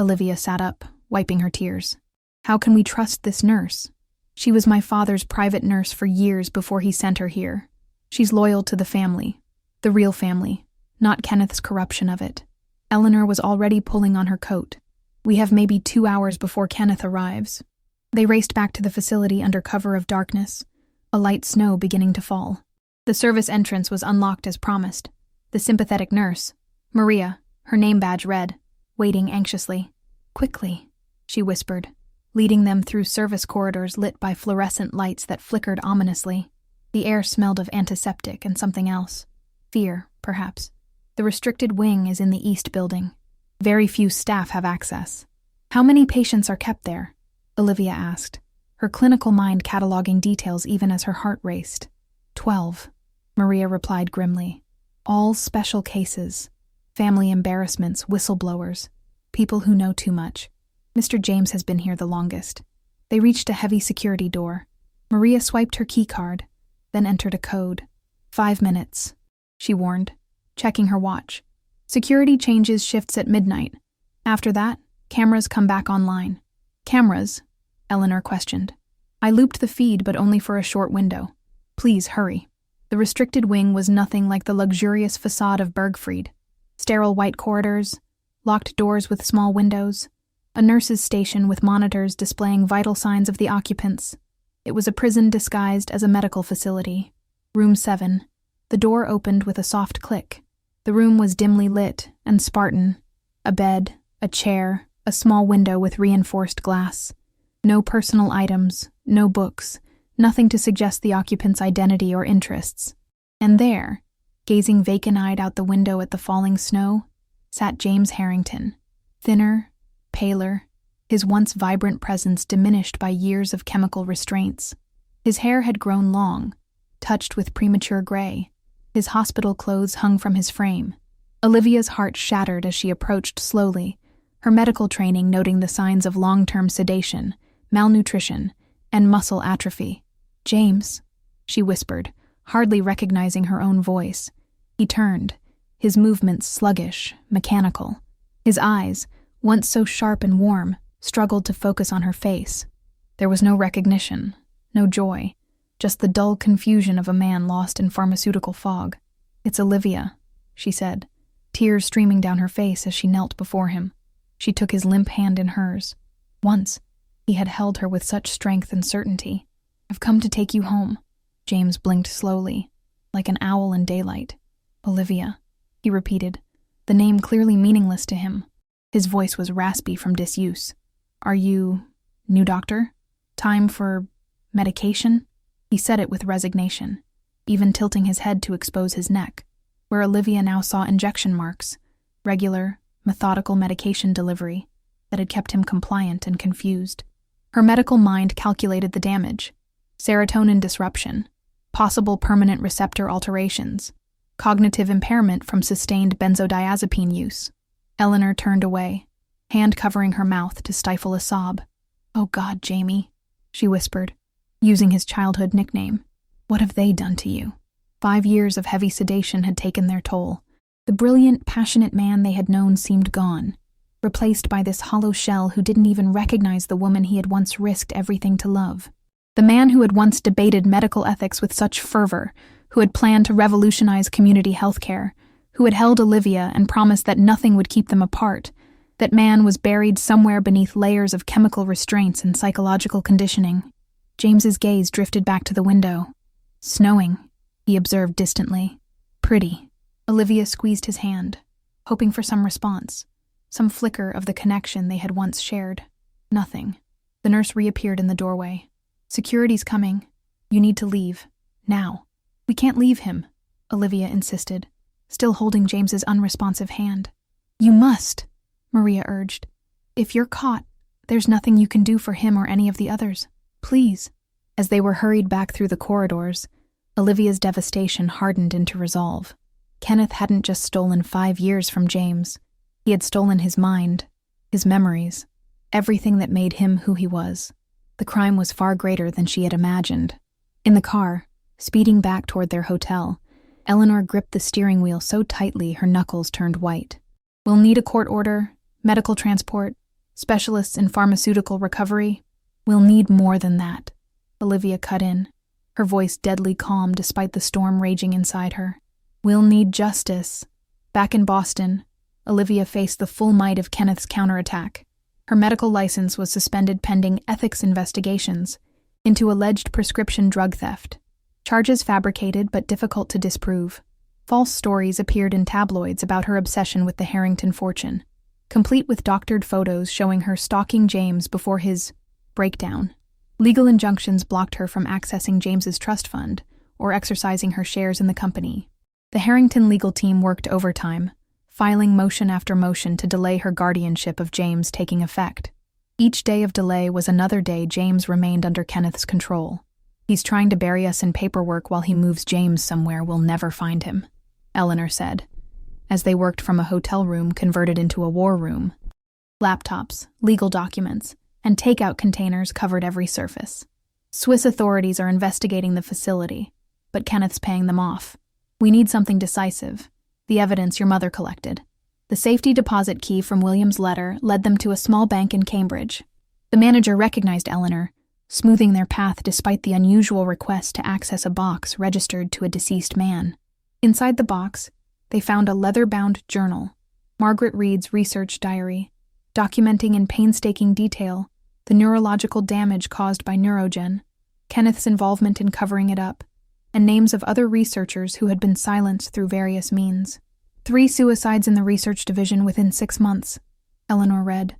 Olivia sat up, wiping her tears. "How can we trust this nurse? She was my father's private nurse for years before he sent her here. She's loyal to the family, the real family, not Kenneth's corruption of it." Eleanor was already pulling on her coat. "We have maybe 2 hours before Kenneth arrives." They raced back to the facility under cover of darkness, a light snow beginning to fall. The service entrance was unlocked as promised. The sympathetic nurse, Maria, her name badge red, waiting anxiously. "Quickly," she whispered, leading them through service corridors lit by fluorescent lights that flickered ominously. The air smelled of antiseptic and something else. Fear, perhaps. "The restricted wing is in the east building. Very few staff have access." "How many patients are kept there?" Olivia asked, her clinical mind cataloging details even as her heart raced. 12, Maria replied grimly. "All special cases. Family embarrassments, whistleblowers, people who know too much. Mr. James has been here the longest." They reached a heavy security door. Maria swiped her key card, then entered a code. 5 minutes, she warned, checking her watch. "Security changes shifts at midnight. After that, cameras come back online." "Cameras?" Eleanor questioned. "I looped the feed, but only for a short window. Please hurry." The restricted wing was nothing like the luxurious facade of Bergfried. Sterile white corridors, locked doors with small windows, a nurse's station with monitors displaying vital signs of the occupants. It was a prison disguised as a medical facility. Room 7. The door opened with a soft click. The room was dimly lit and Spartan. A bed, a chair, a small window with reinforced glass. No personal items, no books, nothing to suggest the occupant's identity or interests. And there, gazing vacant-eyed out the window at the falling snow, sat James Harrington, thinner, paler, his once vibrant presence diminished by years of chemical restraints. His hair had grown long, touched with premature gray. His hospital clothes hung from his frame. Olivia's heart shattered as she approached slowly, her medical training noting the signs of long-term sedation, malnutrition, and muscle atrophy. "James," she whispered, hardly recognizing her own voice. He turned, his movements sluggish, mechanical. His eyes, once so sharp and warm, struggled to focus on her face. There was no recognition, no joy, just the dull confusion of a man lost in pharmaceutical fog. "It's Olivia," she said, tears streaming down her face as she knelt before him. She took his limp hand in hers. Once, he had held her with such strength and certainty. "I've come to take you home." James blinked slowly, like an owl in daylight. "Olivia," he repeated, the name clearly meaningless to him. His voice was raspy from disuse. "Are you new doctor? Time for medication?" He said it with resignation, even tilting his head to expose his neck, where Olivia now saw injection marks, regular, methodical medication delivery that had kept him compliant and confused. Her medical mind calculated the damage. Serotonin disruption, possible permanent receptor alterations, cognitive impairment from sustained benzodiazepine use. Eleanor turned away, hand covering her mouth to stifle a sob. "Oh God, Jamie," she whispered, using his childhood nickname. "What have they done to you?" 5 years of heavy sedation had taken their toll. The brilliant, passionate man they had known seemed gone, replaced by this hollow shell who didn't even recognize the woman he had once risked everything to love. The man who had once debated medical ethics with such fervor, who had planned to revolutionize community healthcare, who had held Olivia and promised that nothing would keep them apart, that man was buried somewhere beneath layers of chemical restraints and psychological conditioning. James's gaze drifted back to the window. Snowing, he observed distantly. Pretty. Olivia squeezed his hand, hoping for some response, some flicker of the connection they had once shared. Nothing. The nurse reappeared in the doorway. Security's coming. You need to leave. Now. We can't leave him, Olivia insisted, still holding James's unresponsive hand. You must, Maria urged. If you're caught, there's nothing you can do for him or any of the others. Please. As they were hurried back through the corridors, Olivia's devastation hardened into resolve. Kenneth hadn't just stolen 5 years from James. He had stolen his mind, his memories, everything that made him who he was. The crime was far greater than she had imagined. In the car, speeding back toward their hotel, Eleanor gripped the steering wheel so tightly her knuckles turned white. We'll need a court order, medical transport, specialists in pharmaceutical recovery. We'll need more than that, Olivia cut in, her voice deadly calm despite the storm raging inside her. We'll need justice. Back in Boston, Olivia faced the full might of Kenneth's counterattack. Her medical license was suspended pending ethics investigations into alleged prescription drug theft. Charges fabricated but difficult to disprove. False stories appeared in tabloids about her obsession with the Harrington fortune, complete with doctored photos showing her stalking James before his breakdown. Legal injunctions blocked her from accessing James's trust fund or exercising her shares in the company. The Harrington legal team worked overtime, filing motion after motion to delay her guardianship of James taking effect. Each day of delay was another day James remained under Kenneth's control. He's trying to bury us in paperwork while he moves James somewhere we'll never find him, Eleanor said, as they worked from a hotel room converted into a war room. Laptops, legal documents, and takeout containers covered every surface. Swiss authorities are investigating the facility, but Kenneth's paying them off. We need something decisive. The evidence your mother collected. The safety deposit key from William's letter led them to a small bank in Cambridge. The manager recognized Eleanor, smoothing their path despite the unusual request to access a box registered to a deceased man. Inside the box, they found a leather-bound journal, Margaret Reed's research diary, documenting in painstaking detail the neurological damage caused by Neurogen, Kenneth's involvement in covering it up, and names of other researchers who had been silenced through various means. 3 suicides in the research division within 6 months, Eleanor read,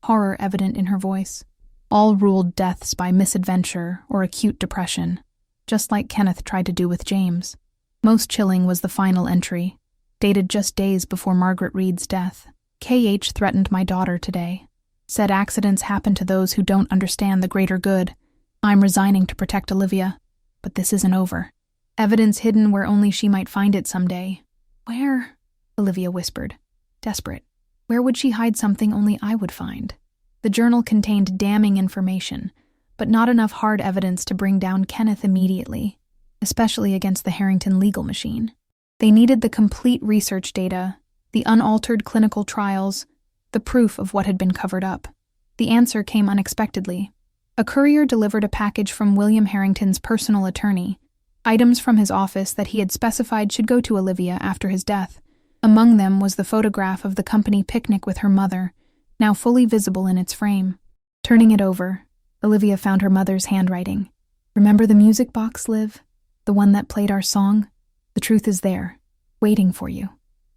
horror evident in her voice. All ruled deaths by misadventure or acute depression, just like Kenneth tried to do with James. Most chilling was the final entry, dated just days before Margaret Reed's death. KH threatened my daughter today. Said accidents happen to those who don't understand the greater good. I'm resigning to protect Olivia, but this isn't over. Evidence hidden where only she might find it someday. Where? Olivia whispered, desperate. Where would she hide something only I would find? The journal contained damning information, but not enough hard evidence to bring down Kenneth immediately, especially against the Harrington legal machine. They needed the complete research data, the unaltered clinical trials, the proof of what had been covered up. The answer came unexpectedly. A courier delivered a package from William Harrington's personal attorney, items from his office that he had specified should go to Olivia after his death. Among them was the photograph of the company picnic with her mother, now fully visible in its frame. Turning it over, Olivia found her mother's handwriting. Remember the music box, Liv? The one that played our song? The truth is there, waiting for you.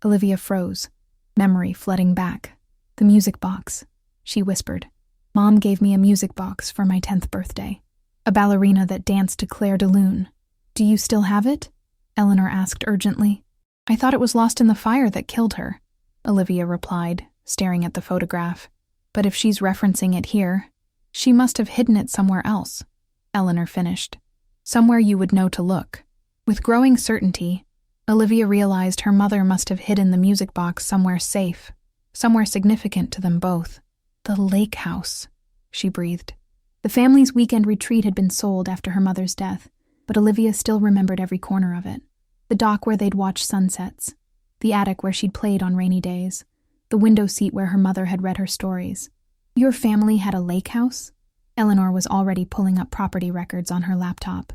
Olivia froze, memory flooding back. The music box, she whispered. Mom gave me a music box for my 10th birthday. A ballerina that danced to Claire de Lune. Do you still have it? Eleanor asked urgently. I thought it was lost in the fire that killed her, Olivia replied, staring at the photograph. But if she's referencing it here, she must have hidden it somewhere else, Eleanor finished. Somewhere you would know to look. With growing certainty, Olivia realized her mother must have hidden the music box somewhere safe, somewhere significant to them both. The lake house, she breathed. The family's weekend retreat had been sold after her mother's death, but Olivia still remembered every corner of it. The dock where they'd watched sunsets, the attic where she'd played on rainy days, the window seat where her mother had read her stories. Your family had a lake house? Eleanor was already pulling up property records on her laptop.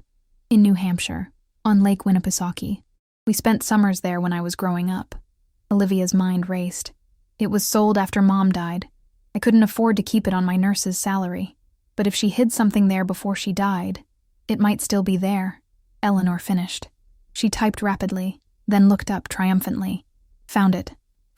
In New Hampshire, on Lake Winnipesaukee. We spent summers there when I was growing up. Olivia's mind raced. It was sold after Mom died. I couldn't afford to keep it on my nurse's salary. But if she hid something there before she died, it might still be there. Eleanor finished. She typed rapidly, then looked up triumphantly. Found it.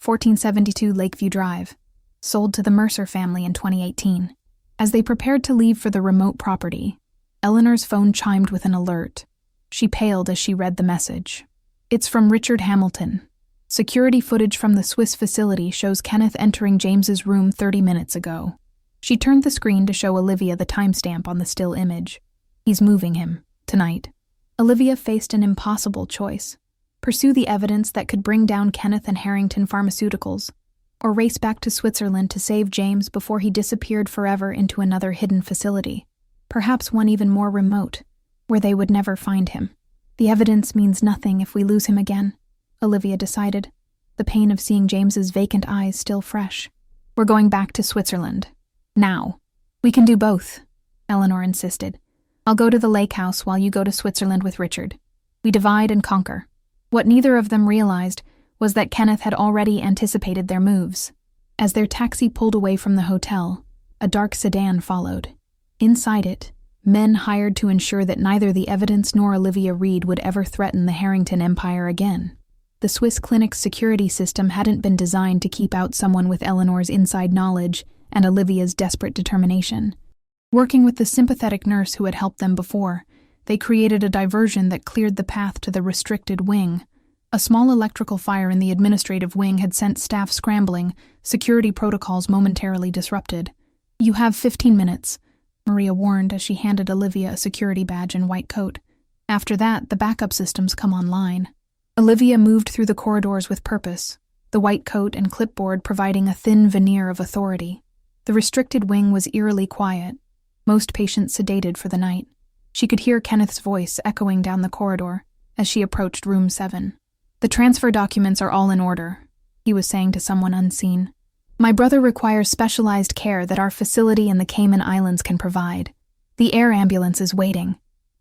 1472 Lakeview Drive. Sold to the Mercer family in 2018. As they prepared to leave for the remote property, Eleanor's phone chimed with an alert. She paled as she read the message. It's from Richard Hamilton. Security footage from the Swiss facility shows Kenneth entering James's room 30 minutes ago. She turned the screen to show Olivia the timestamp on the still image. He's moving him, tonight. Olivia faced an impossible choice. Pursue the evidence that could bring down Kenneth and Harrington Pharmaceuticals, or race back to Switzerland to save James before he disappeared forever into another hidden facility, perhaps one even more remote, where they would never find him. The evidence means nothing if we lose him again, Olivia decided, the pain of seeing James's vacant eyes still fresh. We're going back to Switzerland. Now. We can do both, Eleanor insisted. I'll go to the lake house while you go to Switzerland with Richard. We divide and conquer. What neither of them realized was that Kenneth had already anticipated their moves. As their taxi pulled away from the hotel, a dark sedan followed. Inside it, men hired to ensure that neither the evidence nor Olivia Reed would ever threaten the Harrington empire again. The Swiss clinic's security system hadn't been designed to keep out someone with Eleanor's inside knowledge and Olivia's desperate determination. Working with the sympathetic nurse who had helped them before, they created a diversion that cleared the path to the restricted wing. A small electrical fire in the administrative wing had sent staff scrambling, security protocols momentarily disrupted. You have 15 minutes, Maria warned as she handed Olivia a security badge and white coat. After that, the backup systems come online. Olivia moved through the corridors with purpose, the white coat and clipboard providing a thin veneer of authority. The restricted wing was eerily quiet, most patients sedated for the night. She could hear Kenneth's voice echoing down the corridor as she approached room 7. The transfer documents are all in order, he was saying to someone unseen. My brother requires specialized care that our facility in the Cayman Islands can provide. The air ambulance is waiting.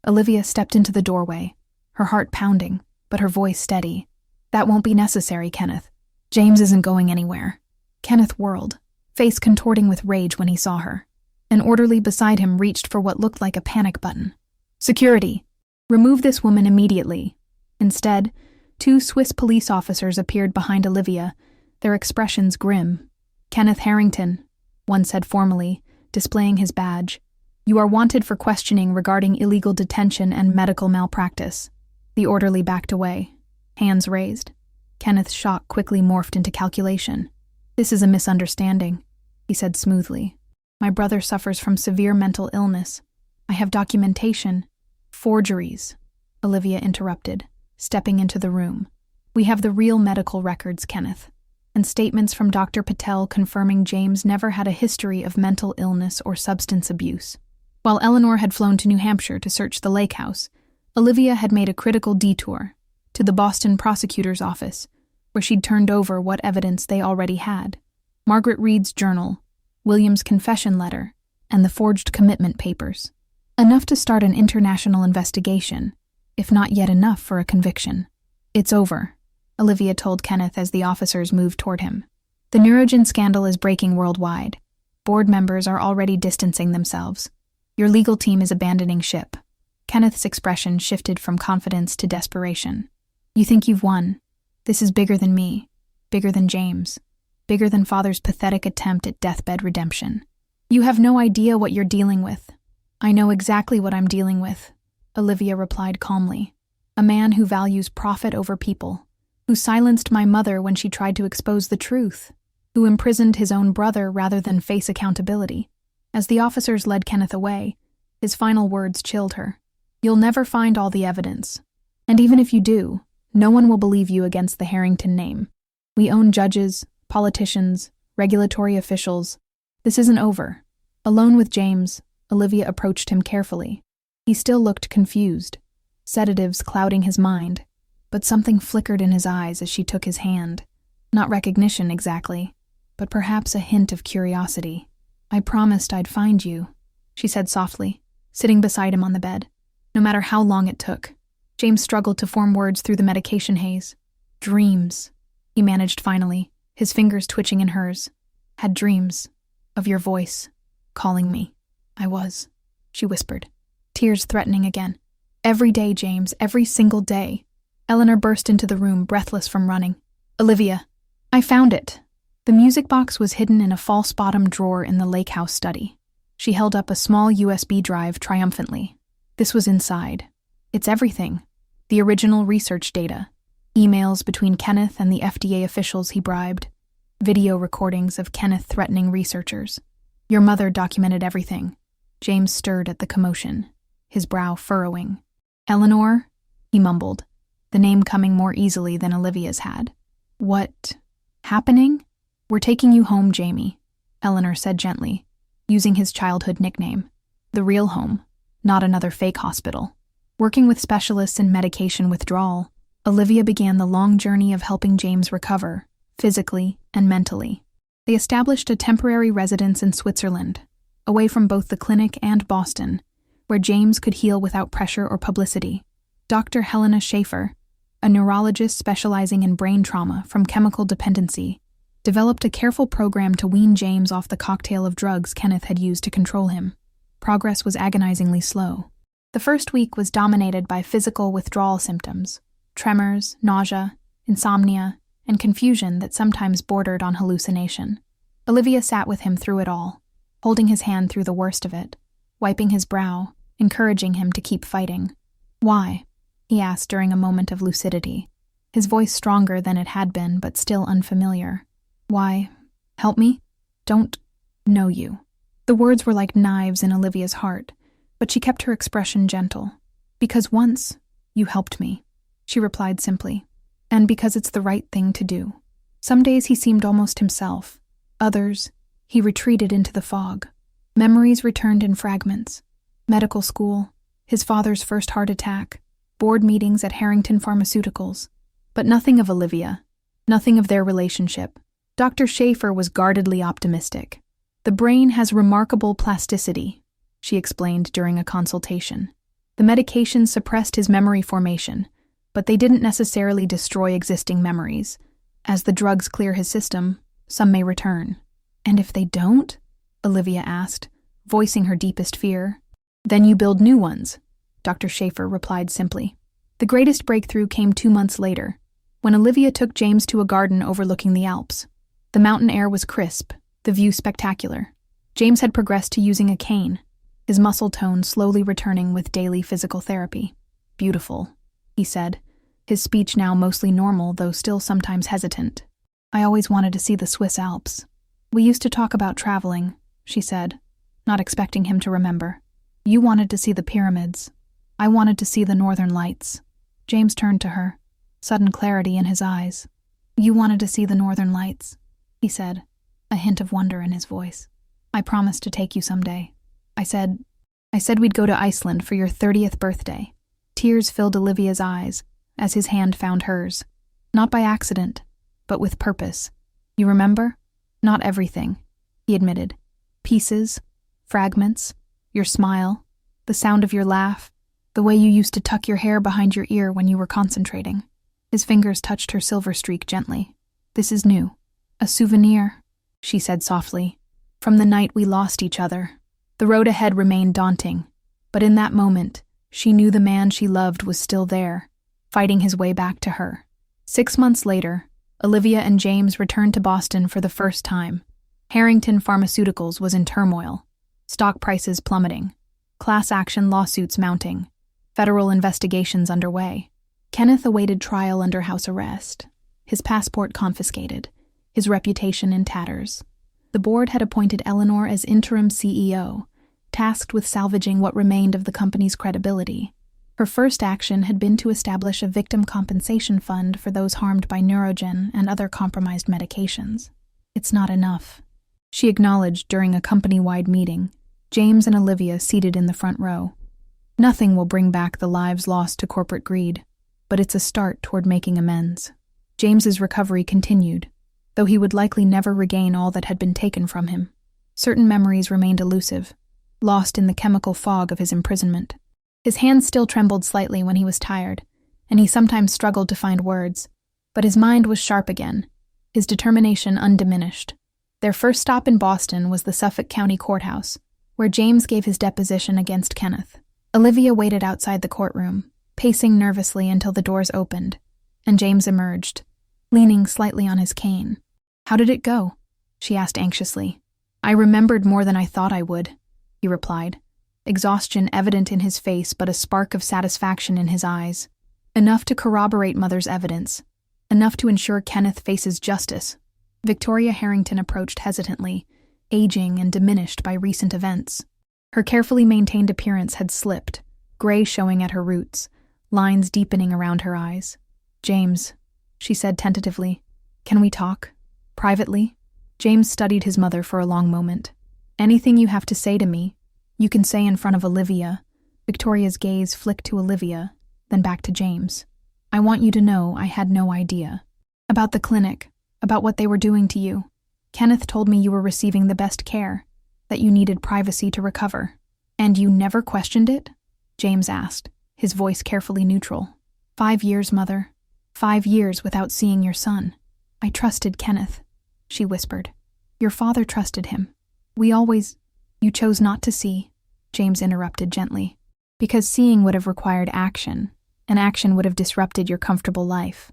Olivia stepped into the doorway, her heart pounding, but her voice steady. That won't be necessary, Kenneth. James isn't going anywhere. Kenneth whirled, face contorting with rage when he saw her. An orderly beside him reached for what looked like a panic button. Security! Remove this woman immediately. Instead, 2 Swiss police officers appeared behind Olivia, their expressions grim. Kenneth Harrington, one said formally, displaying his badge. You are wanted for questioning regarding illegal detention and medical malpractice. The orderly backed away, hands raised. Kenneth's shock quickly morphed into calculation. This is a misunderstanding, he said smoothly. My brother suffers from severe mental illness. I have documentation. Forgeries, Olivia interrupted, stepping into the room. We have the real medical records, Kenneth, and statements from Dr. Patel confirming James never had a history of mental illness or substance abuse. While Eleanor had flown to New Hampshire to search the lake house, Olivia had made a critical detour to the Boston prosecutor's office, where she'd turned over what evidence they already had. Margaret Reed's journal, William's confession letter, and the forged commitment papers. Enough to start an international investigation, if not yet enough for a conviction. It's over, Olivia told Kenneth as the officers moved toward him. The Neurogen scandal is breaking worldwide. Board members are already distancing themselves. Your legal team is abandoning ship. Kenneth's expression shifted from confidence to desperation. You think you've won. This is bigger than me, bigger than James, bigger than Father's pathetic attempt at deathbed redemption. You have no idea what you're dealing with. I know exactly what I'm dealing with, Olivia replied calmly. A man who values profit over people, who silenced my mother when she tried to expose the truth, who imprisoned his own brother rather than face accountability. As the officers led Kenneth away, his final words chilled her. You'll never find all the evidence. And even if you do, no one will believe you against the Harrington name. We own judges, politicians, regulatory officials. This isn't over. Alone with James, Olivia approached him carefully. He still looked confused, sedatives clouding his mind, but something flickered in his eyes as she took his hand. Not recognition exactly, but perhaps a hint of curiosity. I promised I'd find you, she said softly, sitting beside him on the bed. No matter how long it took, James struggled to form words through the medication haze. Dreams, he managed finally, his fingers twitching in hers. Had dreams of your voice calling me. I was, she whispered, tears threatening again. Every day, James, every single day. Eleanor burst into the room, breathless from running. Olivia, I found it. The music box was hidden in a false bottom drawer in the lake house study. She held up a small USB drive triumphantly. This was inside. It's everything. The original research data. Emails between Kenneth and the FDA officials he bribed. Video recordings of Kenneth threatening researchers. Your mother documented everything. James stirred at the commotion, his brow furrowing. Eleanor, he mumbled, the name coming more easily than Olivia's had. What? Happening? We're taking you home, Jamie, Eleanor said gently, using his childhood nickname. The real home, not another fake hospital. Working with specialists in medication withdrawal, Olivia began the long journey of helping James recover, physically and mentally. They established a temporary residence in Switzerland, away from both the clinic and Boston, where James could heal without pressure or publicity. Dr. Helena Schaefer, a neurologist specializing in brain trauma from chemical dependency, developed a careful program to wean James off the cocktail of drugs Kenneth had used to control him. Progress was agonizingly slow. The first week was dominated by physical withdrawal symptoms, tremors, nausea, insomnia, and confusion that sometimes bordered on hallucination. Olivia sat with him through it all, holding his hand through the worst of it, wiping his brow, encouraging him to keep fighting. Why? He asked during a moment of lucidity, his voice stronger than it had been but still unfamiliar. Why? Help me? Don't know you. The words were like knives in Olivia's heart, but she kept her expression gentle. Because once, you helped me, she replied simply. And because it's the right thing to do. Some days he seemed almost himself. Others, he retreated into the fog. Memories returned in fragments. Medical school, his father's first heart attack, board meetings at Harrington Pharmaceuticals. But nothing of Olivia, nothing of their relationship. Dr. Schaefer was guardedly optimistic. The brain has remarkable plasticity, she explained during a consultation. The medications suppressed his memory formation, but they didn't necessarily destroy existing memories. As the drugs clear his system, some may return. And if they don't? Olivia asked, voicing her deepest fear. Then you build new ones, Dr. Schaefer replied simply. The greatest breakthrough came 2 months later, when Olivia took James to a garden overlooking the Alps. The mountain air was crisp, the view spectacular. James had progressed to using a cane, his muscle tone slowly returning with daily physical therapy. Beautiful, he said, his speech now mostly normal, though still sometimes hesitant. I always wanted to see the Swiss Alps. We used to talk about traveling, she said, not expecting him to remember. You wanted to see the pyramids. I wanted to see the northern lights. James turned to her, sudden clarity in his eyes. You wanted to see the northern lights, he said, a hint of wonder in his voice. I promised to take you someday. I said we'd go to Iceland for your 30th birthday. Tears filled Olivia's eyes as his hand found hers. Not by accident, but with purpose. You remember? Not everything, he admitted. Pieces, fragments, your smile, the sound of your laugh, the way you used to tuck your hair behind your ear when you were concentrating. His fingers touched her silver streak gently. This is new. A souvenir, she said softly, from the night we lost each other. The road ahead remained daunting, but in that moment, she knew the man she loved was still there, fighting his way back to her. 6 months later, Olivia and James returned to Boston for the first time. Harrington Pharmaceuticals was in turmoil, stock prices plummeting, class action lawsuits mounting, federal investigations underway. Kenneth awaited trial under house arrest, his passport confiscated, his reputation in tatters. The board had appointed Eleanor as interim CEO, tasked with salvaging what remained of the company's credibility. Her first action had been to establish a victim compensation fund for those harmed by Neurogen and other compromised medications. It's not enough, she acknowledged during a company-wide meeting, James and Olivia seated in the front row. Nothing will bring back the lives lost to corporate greed, but it's a start toward making amends. James's recovery continued, though he would likely never regain all that had been taken from him. Certain memories remained elusive. lost in the chemical fog of his imprisonment. His hands still trembled slightly when he was tired, and he sometimes struggled to find words, but his mind was sharp again, his determination undiminished. Their first stop in Boston was the Suffolk County Courthouse, where James gave his deposition against Kenneth. Olivia waited outside the courtroom, pacing nervously until the doors opened, and James emerged, leaning slightly on his cane. "How did it go?" she asked anxiously. "I remembered more than I thought I would," he replied, exhaustion evident in his face but a spark of satisfaction in his eyes. "Enough to corroborate Mother's evidence, enough to ensure Kenneth faces justice." Victoria Harrington approached hesitantly, aging and diminished by recent events. Her carefully maintained appearance had slipped, gray showing at her roots, lines deepening around her eyes. "James," she said tentatively, "can we talk? Privately?" James studied his mother for a long moment. "Anything you have to say to me, you can say in front of Olivia." Victoria's gaze flicked to Olivia, then back to James. "I want you to know I had no idea. About the clinic, about what they were doing to you. Kenneth told me you were receiving the best care, that you needed privacy to recover." "And you never questioned it?" James asked, his voice carefully neutral. 5 years, Mother. 5 years without seeing your son. I trusted Kenneth," she whispered. "Your father trusted him. We always—" "You chose not to see," James interrupted gently, "because seeing would have required action, and action would have disrupted your comfortable life."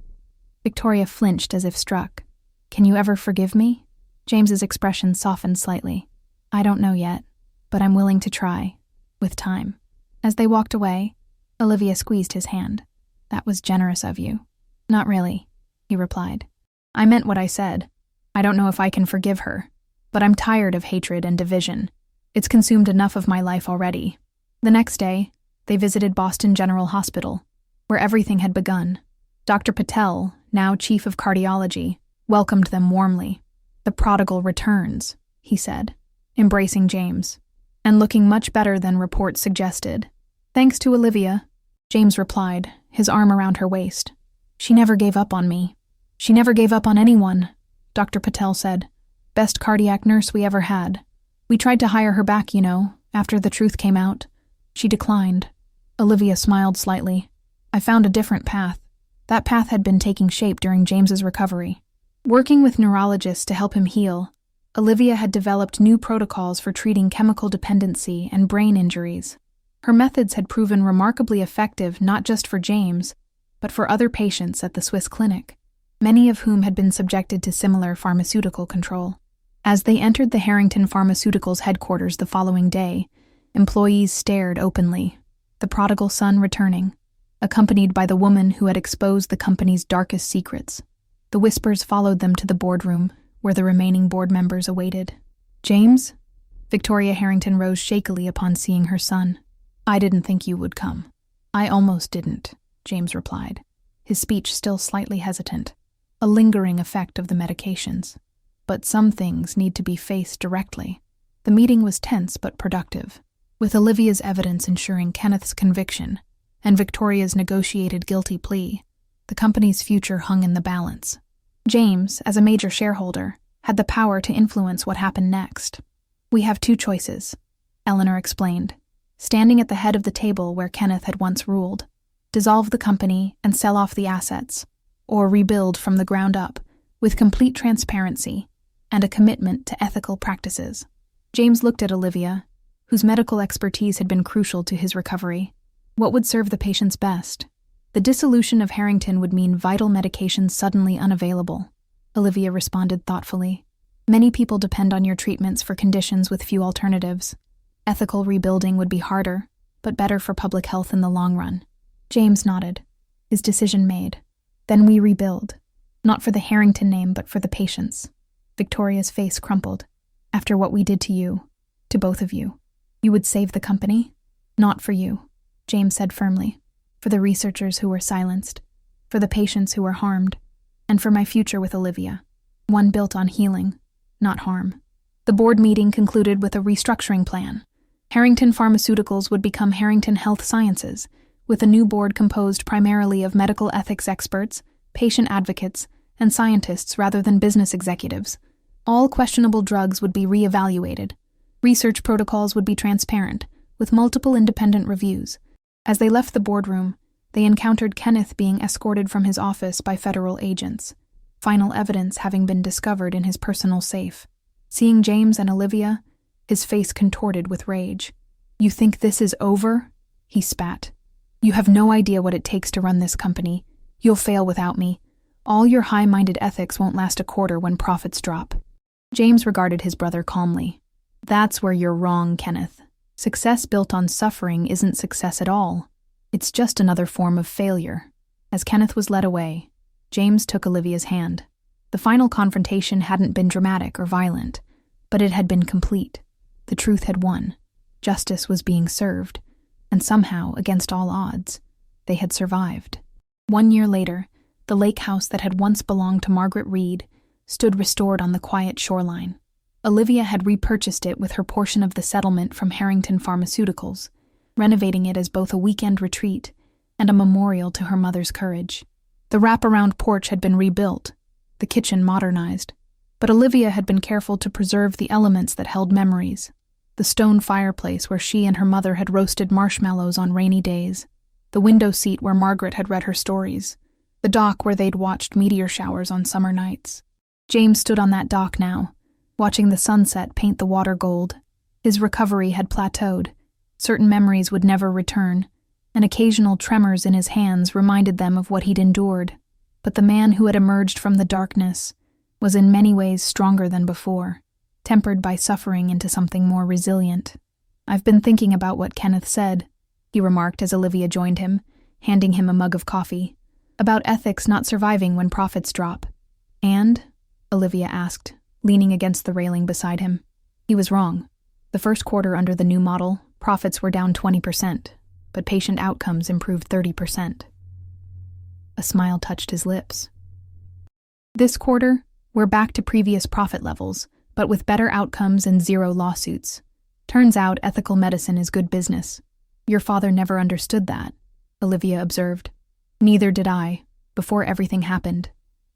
Victoria flinched as if struck. "Can you ever forgive me?" James's expression softened slightly. "I don't know yet, but I'm willing to try, with time." As they walked away, Olivia squeezed his hand. "That was generous of you." "Not really," he replied. "I meant what I said. I don't know if I can forgive her, but I'm tired of hatred and division. It's consumed enough of my life already." The next day, they visited Boston General Hospital, where everything had begun. Dr. Patel, now chief of cardiology, welcomed them warmly. "The prodigal returns," he said, embracing James, "and looking much better than reports suggested." "Thanks to Olivia," James replied, his arm around her waist. "She never gave up on me." "She never gave up on anyone," Dr. Patel said. "Best cardiac nurse we ever had. We tried to hire her back, after the truth came out. She declined." Olivia smiled slightly. "I found a different path." That path had been taking shape during James's recovery. Working with neurologists to help him heal, Olivia had developed new protocols for treating chemical dependency and brain injuries. Her methods had proven remarkably effective not just for James, but for other patients at the Swiss clinic, many of whom had been subjected to similar pharmaceutical control. As they entered the Harrington Pharmaceuticals headquarters the following day, employees stared openly, the prodigal son returning, accompanied by the woman who had exposed the company's darkest secrets. The whispers followed them to the boardroom, where the remaining board members awaited. "James?" Victoria Harrington rose shakily upon seeing her son. "I didn't think you would come." "I almost didn't," James replied, his speech still slightly hesitant, a lingering effect of the medications. "But some things need to be faced directly." The meeting was tense but productive, with Olivia's evidence ensuring Kenneth's conviction and Victoria's negotiated guilty plea. The company's future hung in the balance. James, as a major shareholder, had the power to influence what happened next. "We have 2 choices," Eleanor explained, standing at the head of the table where Kenneth had once ruled. "Dissolve the company and sell off the assets, or rebuild from the ground up with complete transparency and a commitment to ethical practices." James looked at Olivia, whose medical expertise had been crucial to his recovery. What would serve the patients best? The dissolution of Harrington would mean vital medications suddenly unavailable, Olivia responded thoughtfully. "Many people depend on your treatments for conditions with few alternatives. Ethical rebuilding would be harder, but better for public health in the long run." James nodded, his decision made. "Then we rebuild. Not for the Harrington name, but for the patients." Victoria's face crumpled. "After what we did to you, to both of you, you would save the company?" "Not for you," James said firmly. "For the researchers who were silenced, for the patients who were harmed, and for my future with Olivia. One built on healing, not harm." The board meeting concluded with a restructuring plan. Harrington Pharmaceuticals would become Harrington Health Sciences, with a new board composed primarily of medical ethics experts, patient advocates, and scientists rather than business executives. All questionable drugs would be re-evaluated. Research protocols would be transparent, with multiple independent reviews. As they left the boardroom, they encountered Kenneth being escorted from his office by federal agents, final evidence having been discovered in his personal safe. Seeing James and Olivia, his face contorted with rage. "You think this is over?" he spat. "You have no idea what it takes to run this company. You'll fail without me. All your high-minded ethics won't last a quarter when profits drop." James regarded his brother calmly. "That's where you're wrong, Kenneth. Success built on suffering isn't success at all. It's just another form of failure." As Kenneth was led away, James took Olivia's hand. The final confrontation hadn't been dramatic or violent, but it had been complete. The truth had won. Justice was being served, and somehow, against all odds, they had survived. 1 year later, the lake house that had once belonged to Margaret Reed stood restored on the quiet shoreline. Olivia had repurchased it with her portion of the settlement from Harrington Pharmaceuticals, renovating it as both a weekend retreat and a memorial to her mother's courage. The wraparound porch had been rebuilt, the kitchen modernized, but Olivia had been careful to preserve the elements that held memories. The stone fireplace where she and her mother had roasted marshmallows on rainy days, the window seat where Margaret had read her stories, the dock where they'd watched meteor showers on summer nights. James stood on that dock now, watching the sunset paint the water gold. His recovery had plateaued. Certain memories would never return, and occasional tremors in his hands reminded them of what he'd endured. But the man who had emerged from the darkness was in many ways stronger than before, tempered by suffering into something more resilient. "I've been thinking about what Kenneth said," he remarked as Olivia joined him, handing him a mug of coffee. "About ethics not surviving when profits drop." "And?" Olivia asked, leaning against the railing beside him. He was wrong. The first quarter under the new model, profits were down 20%, but patient outcomes improved 30%. A smile touched his lips. "This quarter, we're back to previous profit levels, but with better outcomes and 0 lawsuits. Turns out ethical medicine is good business." "Your father never understood that," Olivia observed. "Neither did I, before everything happened,"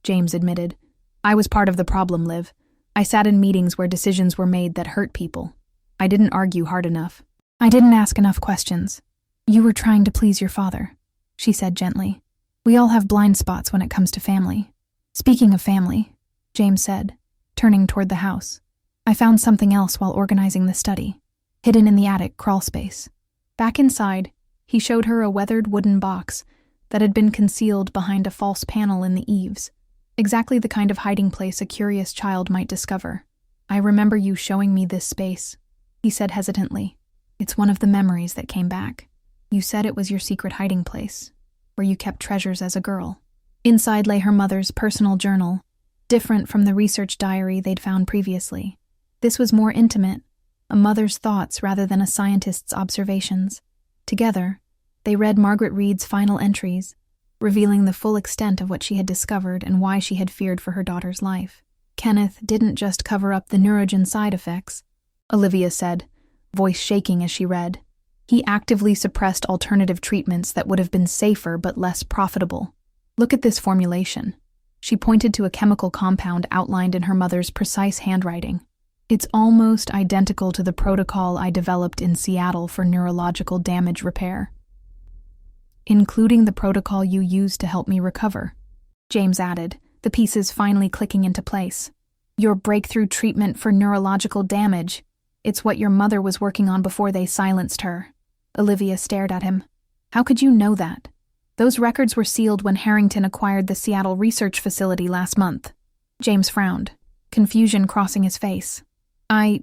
James admitted. "I was part of the problem, Liv. I sat in meetings where decisions were made that hurt people. I didn't argue hard enough. I didn't ask enough questions." "You were trying to please your father," she said gently. "We all have blind spots when it comes to family." "Speaking of family," James said, turning toward the house, "I found something else while organizing the study, hidden in the attic crawl space." Back inside, he showed her a weathered wooden box that had been concealed behind a false panel in the eaves. Exactly the kind of hiding place a curious child might discover. "I remember you showing me this space," he said hesitantly. "It's one of the memories that came back. You said it was your secret hiding place, where you kept treasures as a girl." Inside lay her mother's personal journal, different from the research diary they'd found previously. This was more intimate, a mother's thoughts rather than a scientist's observations. Together, they read Margaret Reed's final entries, revealing the full extent of what she had discovered and why she had feared for her daughter's life. "Kenneth didn't just cover up the neurogen side effects," Olivia said, voice shaking as she read. "He actively suppressed alternative treatments that would have been safer but less profitable. Look at this formulation." She pointed to a chemical compound outlined in her mother's precise handwriting. "It's almost identical to the protocol I developed in Seattle for neurological damage repair." "Including the protocol you used to help me recover," James added, the pieces finally clicking into place. "Your breakthrough treatment for neurological damage. It's what your mother was working on before they silenced her." Olivia stared at him. "How could you know that? Those records were sealed when Harrington acquired the Seattle research facility last month." James frowned, confusion crossing his face. I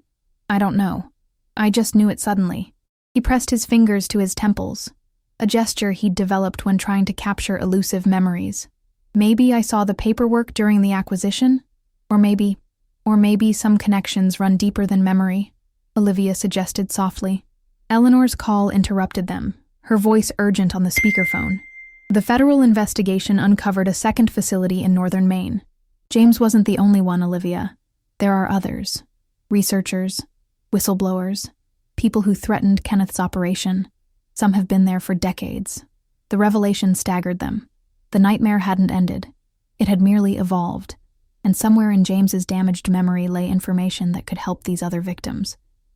don't know. I just knew it suddenly." He pressed his fingers to his temples, a gesture he'd developed when trying to capture elusive memories. "Maybe I saw the paperwork during the acquisition? Or maybe some connections run deeper than memory," Olivia suggested softly. Eleanor's call interrupted them, her voice urgent on the speakerphone. The federal investigation uncovered a second facility in northern Maine. James wasn't the only one, Olivia. There are others. Researchers, whistleblowers, people who threatened Kenneth's operation. Some have been there for decades. The revelation staggered them. The nightmare hadn't ended. It had merely evolved, and somewhere in James's damaged memory lay information that could help these other victims.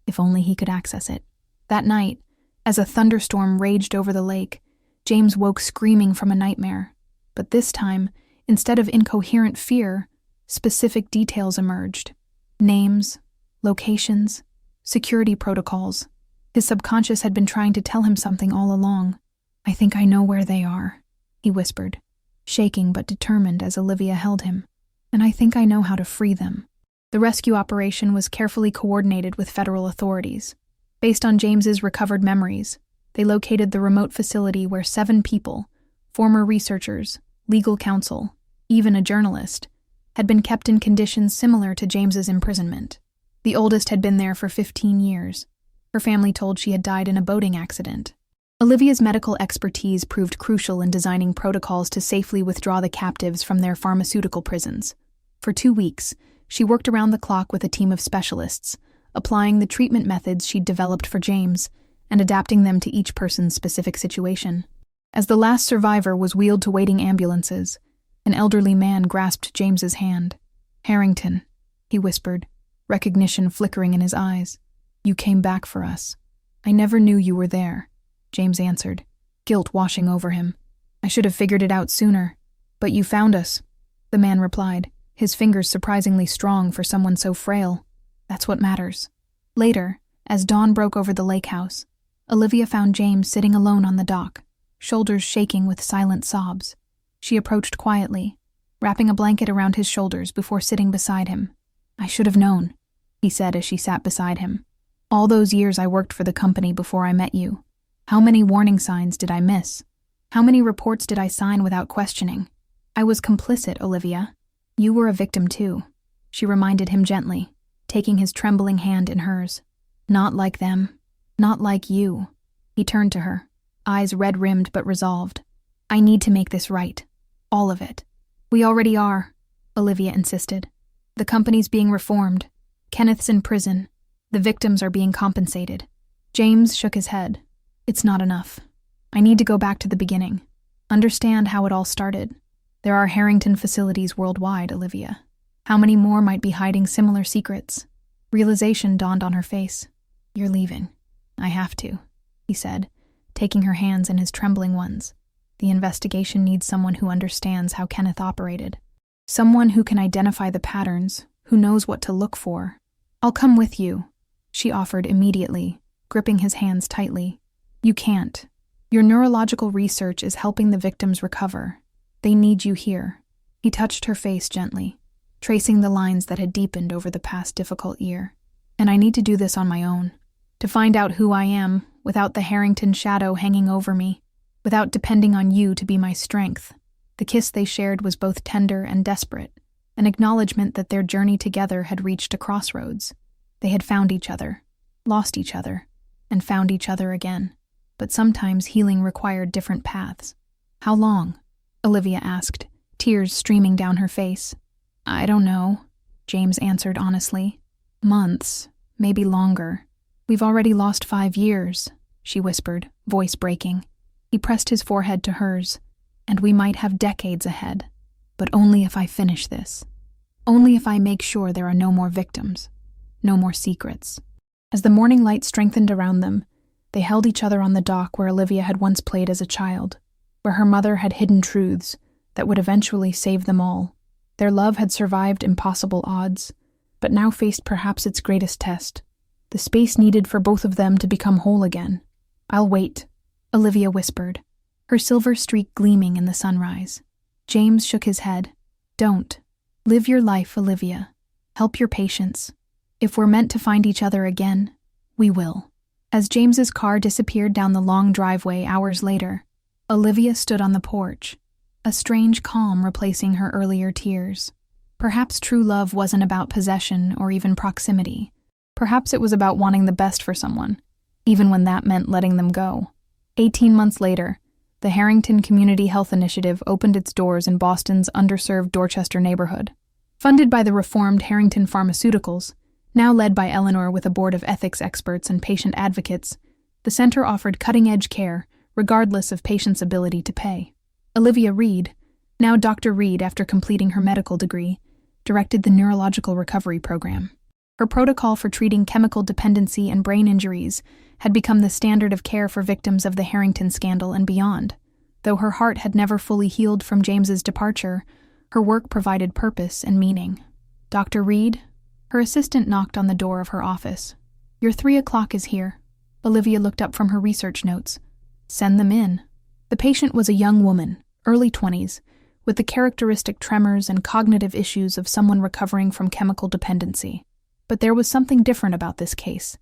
If only he could access it. That night, as a thunderstorm raged over the lake, James woke screaming from a nightmare. But this time, instead of incoherent fear, specific details emerged. Names, locations, security protocols. His subconscious had been trying to tell him something all along. "I think I know where they are," he whispered, shaking but determined as Olivia held him. "And I think I know how to free them." The rescue operation was carefully coordinated with federal authorities. Based on James's recovered memories, they located the remote facility where 7 people, former researchers, legal counsel, even a journalist, had been kept in conditions similar to James's imprisonment. The oldest had been there for 15 years. Her family told she had died in a boating accident. Olivia's medical expertise proved crucial in designing protocols to safely withdraw the captives from their pharmaceutical prisons. For 2 weeks, she worked around the clock with a team of specialists, applying the treatment methods she'd developed for James and adapting them to each person's specific situation. As the last survivor was wheeled to waiting ambulances, an elderly man grasped James's hand. "Harrington," he whispered, recognition flickering in his eyes. "You came back for us." "I never knew you were there," James answered, guilt washing over him. "I should have figured it out sooner." "But you found us," the man replied, his fingers surprisingly strong for someone so frail. "That's what matters." Later, as dawn broke over the lake house, Olivia found James sitting alone on the dock, shoulders shaking with silent sobs. She approached quietly, wrapping a blanket around his shoulders before sitting beside him. "I should have known," he said as she sat beside him. "All those years I worked for the company before I met you. How many warning signs did I miss? How many reports did I sign without questioning? I was complicit, Olivia. You were a victim too," she reminded him gently, taking his trembling hand in hers. "Not like them. Not like you." He turned to her, eyes red-rimmed but resolved. "I need to make this right. All of it." "We already are," Olivia insisted. "The company's being reformed. Kenneth's in prison. The victims are being compensated." James shook his head. "It's not enough. I need to go back to the beginning. Understand how it all started. There are Harrington facilities worldwide, Olivia. How many more might be hiding similar secrets?" Realization dawned on her face. "You're leaving." "I have to," he said, taking her hands in his trembling ones. "The investigation needs someone who understands how Kenneth operated. Someone who can identify the patterns, who knows what to look for." "I'll come with you," she offered immediately, gripping his hands tightly. "You can't. Your neurological research is helping the victims recover. They need you here." He touched her face gently, tracing the lines that had deepened over the past difficult year. "And I need to do this on my own. To find out who I am, without the Harrington shadow hanging over me, without depending on you to be my strength." The kiss they shared was both tender and desperate, an acknowledgement that their journey together had reached a crossroads. They had found each other, lost each other, and found each other again. But sometimes healing required different paths. "How long?" Olivia asked, tears streaming down her face. "I don't know," James answered honestly. "Months, maybe longer. We've already lost 5 years," she whispered, voice breaking. He pressed his forehead to hers. "And we might have decades ahead. But only if I finish this. Only if I make sure there are no more victims. No more secrets." As the morning light strengthened around them, they held each other on the dock where Olivia had once played as a child, where her mother had hidden truths that would eventually save them all. Their love had survived impossible odds, but now faced perhaps its greatest test, the space needed for both of them to become whole again. "I'll wait," Olivia whispered, her silver streak gleaming in the sunrise. James shook his head. "Don't. Live your life, Olivia. Help your patience. If we're meant to find each other again, we will." As James's car disappeared down the long driveway hours later, Olivia stood on the porch, a strange calm replacing her earlier tears. Perhaps true love wasn't about possession or even proximity. Perhaps it was about wanting the best for someone, even when that meant letting them go. 18 months later, the Harrington Community Health Initiative opened its doors in Boston's underserved Dorchester neighborhood. Funded by the reformed Harrington Pharmaceuticals, now led by Eleanor with a board of ethics experts and patient advocates, the center offered cutting-edge care, regardless of patients' ability to pay. Olivia Reed, now Dr. Reed after completing her medical degree, directed the neurological recovery program. Her protocol for treating chemical dependency and brain injuries had become the standard of care for victims of the Harrington scandal and beyond. Though her heart had never fully healed from James's departure, her work provided purpose and meaning. "Dr. Reed?" Her assistant knocked on the door of her office. "Your 3 o'clock is here." Olivia looked up from her research notes. "Send them in." The patient was a young woman, early 20s, with the characteristic tremors and cognitive issues of someone recovering from chemical dependency. But there was something different about this case,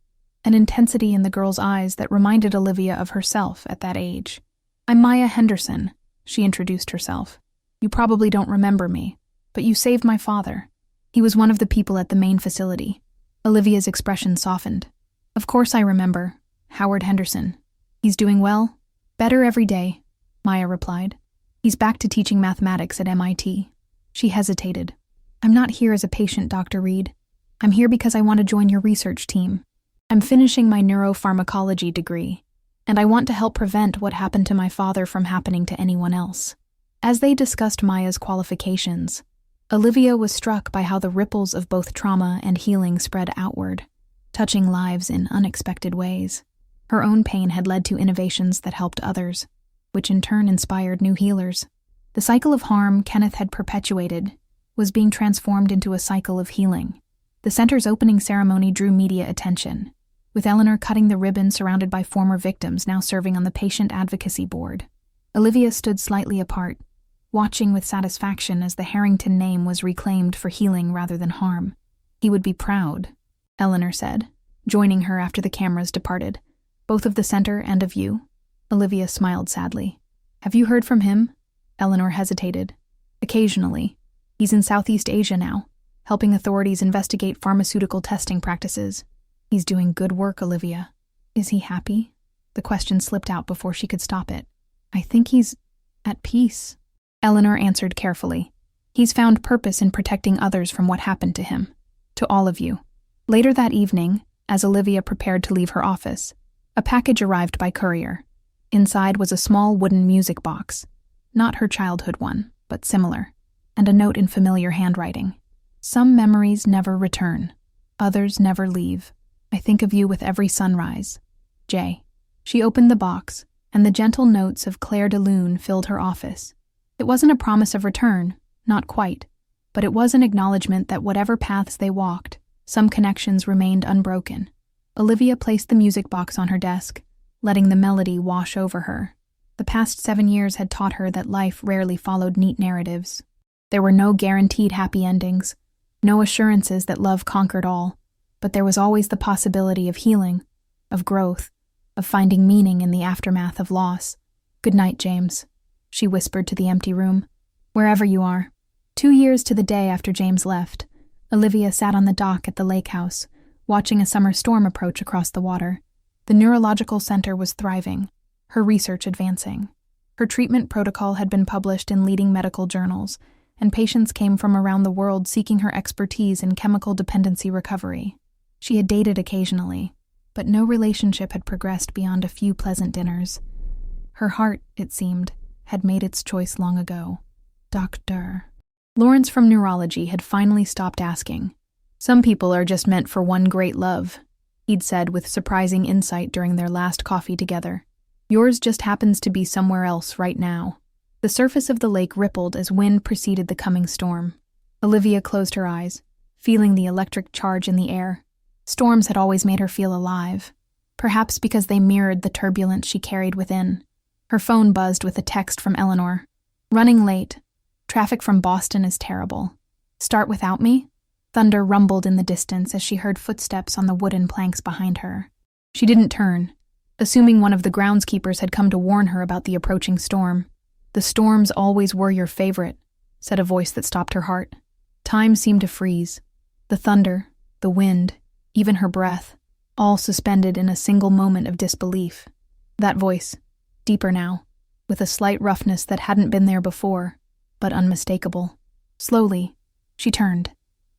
an intensity in the girl's eyes that reminded Olivia of herself at that age. "I'm Maya Henderson," she introduced herself. "You probably don't remember me, but you saved my father. He was one of the people at the main facility." Olivia's expression softened. "Of course I remember. Howard Henderson. He's doing well?" "Better every day," Maya replied. "He's back to teaching mathematics at MIT. She hesitated. "I'm not here as a patient, Dr. Reed. I'm here because I want to join your research team. I'm finishing my neuropharmacology degree, and I want to help prevent what happened to my father from happening to anyone else." As they discussed Maya's qualifications, Olivia was struck by how the ripples of both trauma and healing spread outward, touching lives in unexpected ways. Her own pain had led to innovations that helped others, which in turn inspired new healers. The cycle of harm Kenneth had perpetuated was being transformed into a cycle of healing. The center's opening ceremony drew media attention, with Eleanor cutting the ribbon surrounded by former victims now serving on the patient advocacy board. Olivia stood slightly apart, watching with satisfaction as the Harrington name was reclaimed for healing rather than harm. "He would be proud," Eleanor said, joining her after the cameras departed. "Both of the center and of you." Olivia smiled sadly. "Have you heard from him?" Eleanor hesitated. "Occasionally. He's in Southeast Asia now, helping authorities investigate pharmaceutical testing practices." "He's doing good work, Olivia." "Is he happy?" The question slipped out before she could stop it. "I think he's at peace," Eleanor answered carefully. "He's found purpose in protecting others from what happened to him. To all of you." Later that evening, as Olivia prepared to leave her office, a package arrived by courier. Inside was a small wooden music box, not her childhood one, but similar, and a note in familiar handwriting. "Some memories never return. Others never leave. I think of you with every sunrise. Jay." She opened the box, and the gentle notes of Claire de Lune filled her office. It wasn't a promise of return, not quite, but it was an acknowledgement that whatever paths they walked, some connections remained unbroken. Olivia placed the music box on her desk, letting the melody wash over her. The past 7 years had taught her that life rarely followed neat narratives. There were no guaranteed happy endings, no assurances that love conquered all, but there was always the possibility of healing, of growth, of finding meaning in the aftermath of loss. "Good night, James," she whispered to the empty room. "Wherever you are." 2 years to the day after James left, Olivia sat on the dock at the lake house, watching a summer storm approach across the water. The neurological center was thriving, her research advancing. Her treatment protocol had been published in leading medical journals, and patients came from around the world seeking her expertise in chemical dependency recovery. She had dated occasionally, but no relationship had progressed beyond a few pleasant dinners. Her heart, it seemed, had made its choice long ago. Doctor. Lawrence from neurology had finally stopped asking. "Some people are just meant for one great love," he'd said with surprising insight during their last coffee together. "Yours just happens to be somewhere else right now." The surface of the lake rippled as wind preceded the coming storm. Olivia closed her eyes, feeling the electric charge in the air. Storms had always made her feel alive, perhaps because they mirrored the turbulence she carried within. Her phone buzzed with a text from Eleanor. "Running late. Traffic from Boston is terrible. Start without me?" Thunder rumbled in the distance as she heard footsteps on the wooden planks behind her. She didn't turn, assuming one of the groundskeepers had come to warn her about the approaching storm. "The storms always were your favorite," said a voice that stopped her heart. Time seemed to freeze. The thunder, the wind, even her breath, all suspended in a single moment of disbelief. That voice, deeper now, with a slight roughness that hadn't been there before, but unmistakable. Slowly, she turned.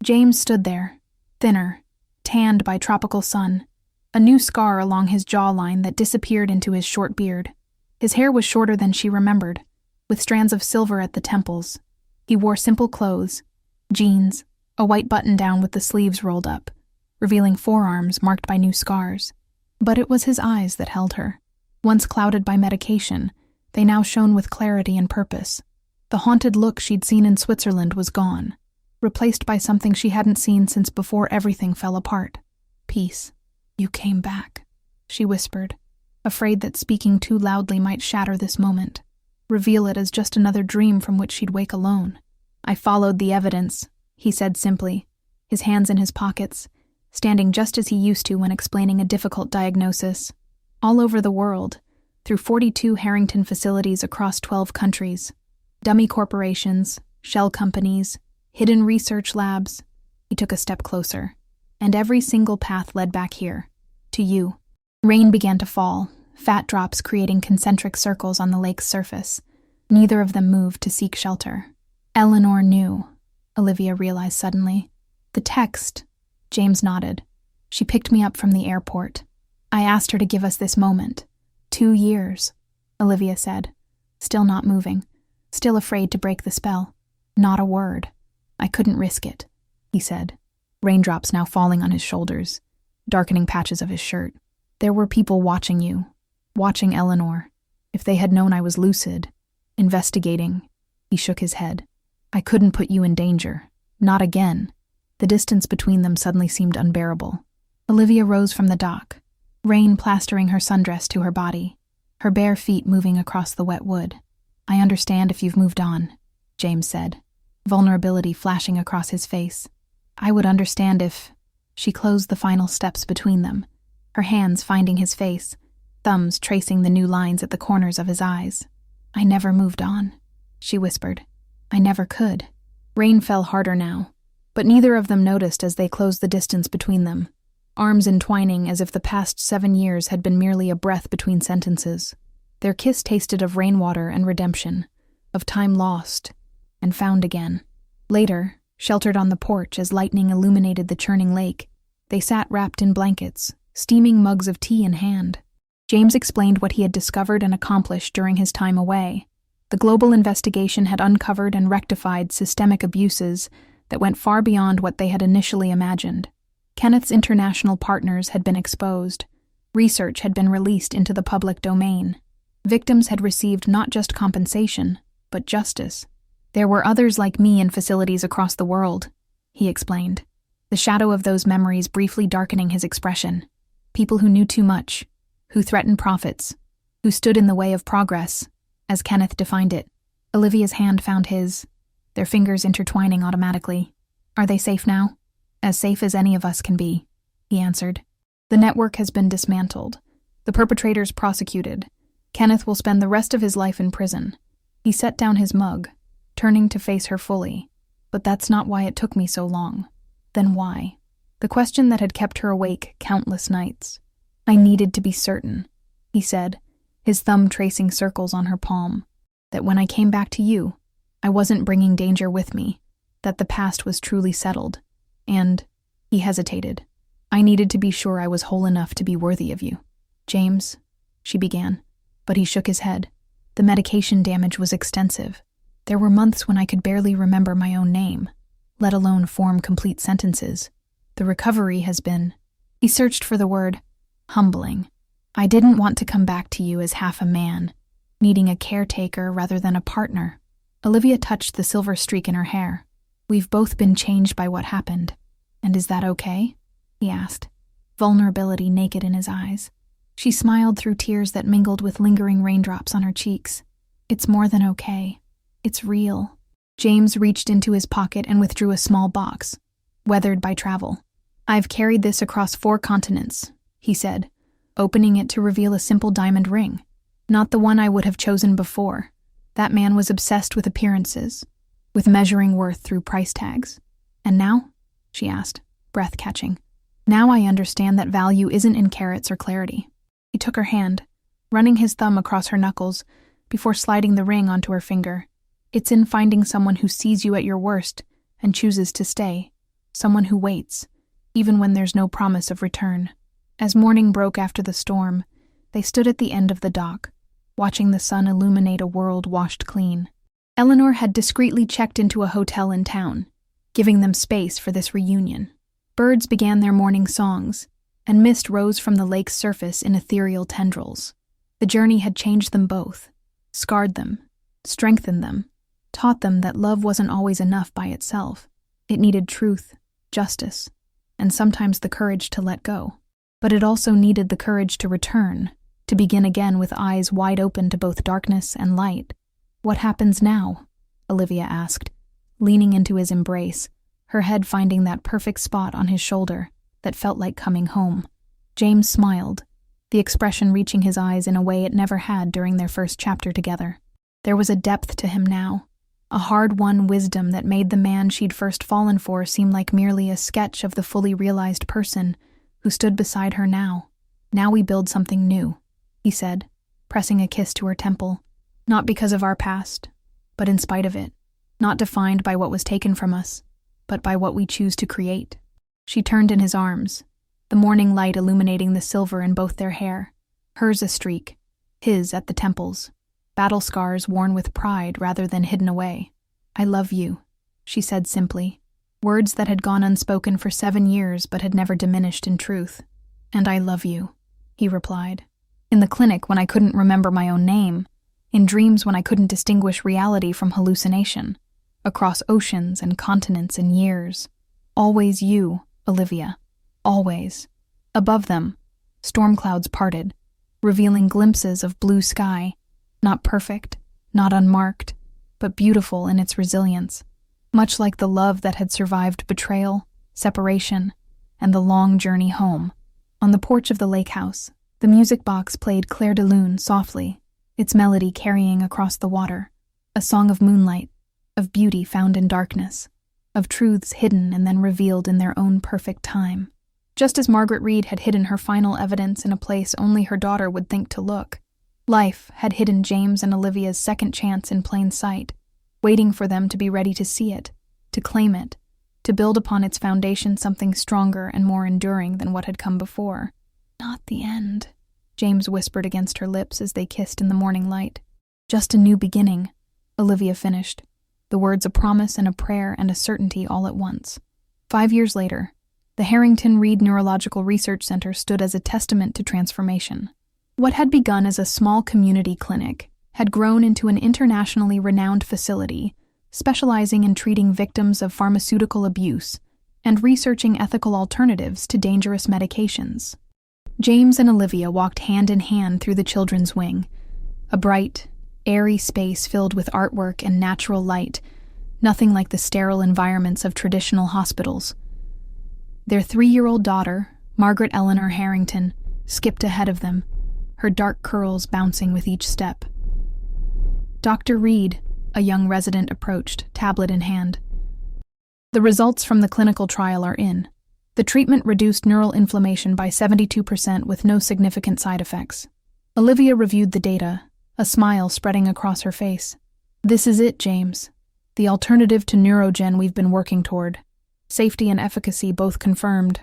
James stood there, thinner, tanned by tropical sun, a new scar along his jawline that disappeared into his short beard. His hair was shorter than she remembered, with strands of silver at the temples. He wore simple clothes, jeans, a white button-down with the sleeves rolled up. revealing forearms marked by new scars. But it was his eyes that held her. Once clouded by medication, they now shone with clarity and purpose. The haunted look she'd seen in Switzerland was gone, replaced by something she hadn't seen since before everything fell apart. "Peace. You came back," she whispered, afraid that speaking too loudly might shatter this moment, reveal it as just another dream from which she'd wake alone. "I followed the evidence," he said simply, his hands in his pockets, standing just as he used to when explaining a difficult diagnosis. All over the world, through 42 Harrington facilities across 12 countries, dummy corporations, shell companies, hidden research labs. He took a step closer, and every single path led back here, to you. Rain began to fall, fat drops creating concentric circles on the lake's surface. Neither of them moved to seek shelter. Eleanor knew, Olivia realized suddenly. The text. James nodded. She picked me up from the airport. I asked her to give us this moment. 2 years, Olivia said, still not moving, still afraid to break the spell. Not a word. I couldn't risk it, he said, raindrops now falling on his shoulders, darkening patches of his shirt. There were people watching you, watching Eleanor. If they had known I was lucid, investigating, he shook his head. I couldn't put you in danger. Not again. The distance between them suddenly seemed unbearable. Olivia rose from the dock, rain plastering her sundress to her body, her bare feet moving across the wet wood. I understand if you've moved on, James said, vulnerability flashing across his face. I would understand if... She closed the final steps between them, her hands finding his face, thumbs tracing the new lines at the corners of his eyes. I never moved on, she whispered. I never could. Rain fell harder now, but neither of them noticed as they closed the distance between them, arms entwining as if the past 7 years had been merely a breath between sentences. Their kiss tasted of rainwater and redemption, of time lost and found again. Later, sheltered on the porch as lightning illuminated the churning lake, they sat wrapped in blankets, steaming mugs of tea in hand. James explained what he had discovered and accomplished during his time away. The global investigation had uncovered and rectified systemic abuses that went far beyond what they had initially imagined. Kenneth's international partners had been exposed. Research had been released into the public domain. Victims had received not just compensation, but justice. There were others like me in facilities across the world, he explained, the shadow of those memories briefly darkening his expression. People who knew too much, who threatened profits, who stood in the way of progress, as Kenneth defined it. Olivia's hand found his, their fingers intertwining automatically. Are they safe now? As safe as any of us can be, he answered. The network has been dismantled, the perpetrators prosecuted. Kenneth will spend the rest of his life in prison. He set down his mug, turning to face her fully. But that's not why it took me so long. Then why? The question that had kept her awake countless nights. I needed to be certain, he said, his thumb tracing circles on her palm, that when I came back to you, I wasn't bringing danger with me, that the past was truly settled. And, he hesitated, I needed to be sure I was whole enough to be worthy of you. James, she began, but he shook his head. The medication damage was extensive. There were months when I could barely remember my own name, let alone form complete sentences. The recovery has been... He searched for the word, humbling. I didn't want to come back to you as half a man, needing a caretaker rather than a partner. Olivia touched the silver streak in her hair. We've both been changed by what happened. And is that okay? He asked, vulnerability naked in his eyes. She smiled through tears that mingled with lingering raindrops on her cheeks. It's more than okay. It's real. James reached into his pocket and withdrew a small box, weathered by travel. I've carried this across 4 continents, he said, opening it to reveal a simple diamond ring. Not the one I would have chosen before. That man was obsessed with appearances, with measuring worth through price tags. And now? She asked, breath catching. Now I understand that value isn't in carats or clarity. He took her hand, running his thumb across her knuckles before sliding the ring onto her finger. It's in finding someone who sees you at your worst and chooses to stay, someone who waits, even when there's no promise of return. As morning broke after the storm, they stood at the end of the dock, watching the sun illuminate a world washed clean. Eleanor had discreetly checked into a hotel in town, giving them space for this reunion. Birds began their morning songs, and mist rose from the lake's surface in ethereal tendrils. The journey had changed them both, scarred them, strengthened them, taught them that love wasn't always enough by itself. It needed truth, justice, and sometimes the courage to let go. But it also needed the courage to return, to begin again with eyes wide open to both darkness and light. "What happens now?" Olivia asked, leaning into his embrace, her head finding that perfect spot on his shoulder that felt like coming home. James smiled, the expression reaching his eyes in a way it never had during their first chapter together. There was a depth to him now, a hard-won wisdom that made the man she'd first fallen for seem like merely a sketch of the fully realized person who stood beside her now. "Now we build something new," he said, pressing a kiss to her temple. "Not because of our past, but in spite of it. Not defined by what was taken from us, but by what we choose to create." She turned in his arms, the morning light illuminating the silver in both their hair, hers a streak, his at the temples, battle scars worn with pride rather than hidden away. "I love you," she said simply, words that had gone unspoken for 7 years but had never diminished in truth. "And I love you," he replied. "In the clinic when I couldn't remember my own name, in dreams when I couldn't distinguish reality from hallucination, across oceans and continents and years. Always you, Olivia. Always." Above them, storm clouds parted, revealing glimpses of blue sky, not perfect, not unmarked, but beautiful in its resilience, much like the love that had survived betrayal, separation, and the long journey home. On the porch of the lake house, the music box played Clair de Lune softly, its melody carrying across the water, a song of moonlight, of beauty found in darkness, of truths hidden and then revealed in their own perfect time. Just as Margaret Reed had hidden her final evidence in a place only her daughter would think to look, life had hidden James and Olivia's second chance in plain sight, waiting for them to be ready to see it, to claim it, to build upon its foundation something stronger and more enduring than what had come before. "Not the end," James whispered against her lips as they kissed in the morning light. "Just a new beginning," Olivia finished, the words a promise and a prayer and a certainty all at once. 5 years later, the Harrington Reed Neurological Research Center stood as a testament to transformation. What had begun as a small community clinic had grown into an internationally renowned facility, specializing in treating victims of pharmaceutical abuse and researching ethical alternatives to dangerous medications. James and Olivia walked hand in hand through the children's wing, a bright, airy space filled with artwork and natural light, nothing like the sterile environments of traditional hospitals. Their 3-year-old daughter, Margaret Eleanor Harrington, skipped ahead of them, her dark curls bouncing with each step. "Dr. Reed," a young resident approached, tablet in hand. "The results from the clinical trial are in. The treatment reduced neural inflammation by 72% with no significant side effects." Olivia reviewed the data, a smile spreading across her face. "This is it, James. The alternative to neurogen we've been working toward. Safety and efficacy both confirmed."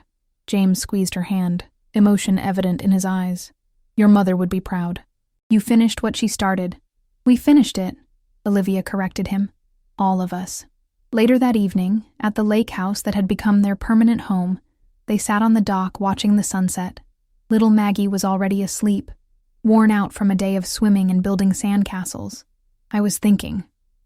James squeezed her hand, emotion evident in his eyes. "Your mother would be proud. You finished what she started." "We finished it," Olivia corrected him. "All of us." Later that evening, at the lake house that had become their permanent home, they sat on the dock watching the sunset. Little Maggie was already asleep, worn out from a day of swimming and building sandcastles. "I was thinking,"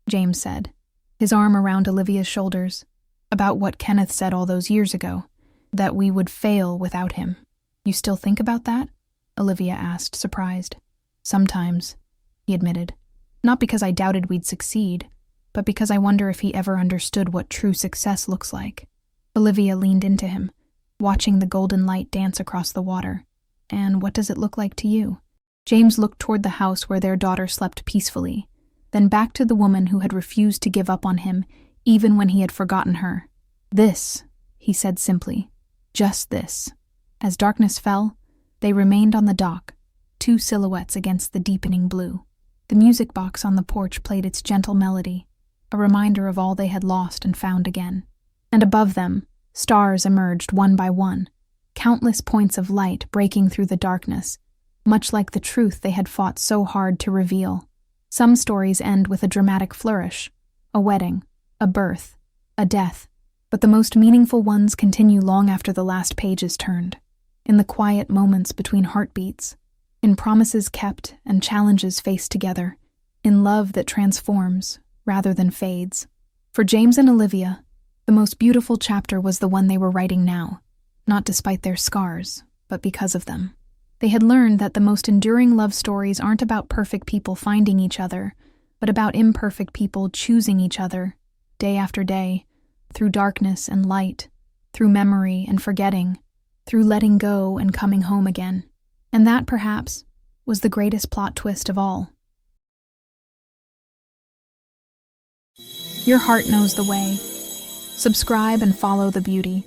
James said, his arm around Olivia's shoulders, "about what Kenneth said all those years ago, that we would fail without him." "You still think about that?" Olivia asked, surprised. "Sometimes," he admitted. "Not because I doubted we'd succeed, but because I wonder if he ever understood what true success looks like." Olivia leaned into him, watching the golden light dance across the water. "And what does it look like to you?" James looked toward the house where their daughter slept peacefully, then back to the woman who had refused to give up on him even when he had forgotten her. "This," he said simply. "Just this." As darkness fell, they remained on the dock, 2 silhouettes against the deepening blue. The music box on the porch played its gentle melody, a reminder of all they had lost and found again. And above them, stars emerged one by one, countless points of light breaking through the darkness, much like the truth they had fought so hard to reveal. Some stories end with a dramatic flourish, a wedding, a birth, a death. But the most meaningful ones continue long after the last page is turned, in the quiet moments between heartbeats, in promises kept and challenges faced together, in love that transforms rather than fades. For James and Olivia, the most beautiful chapter was the one they were writing now, not despite their scars, but because of them. They had learned that the most enduring love stories aren't about perfect people finding each other, but about imperfect people choosing each other, day after day, through darkness and light, through memory and forgetting, through letting go and coming home again. And that, perhaps, was the greatest plot twist of all. Your heart knows the way. Subscribe and follow the beauty.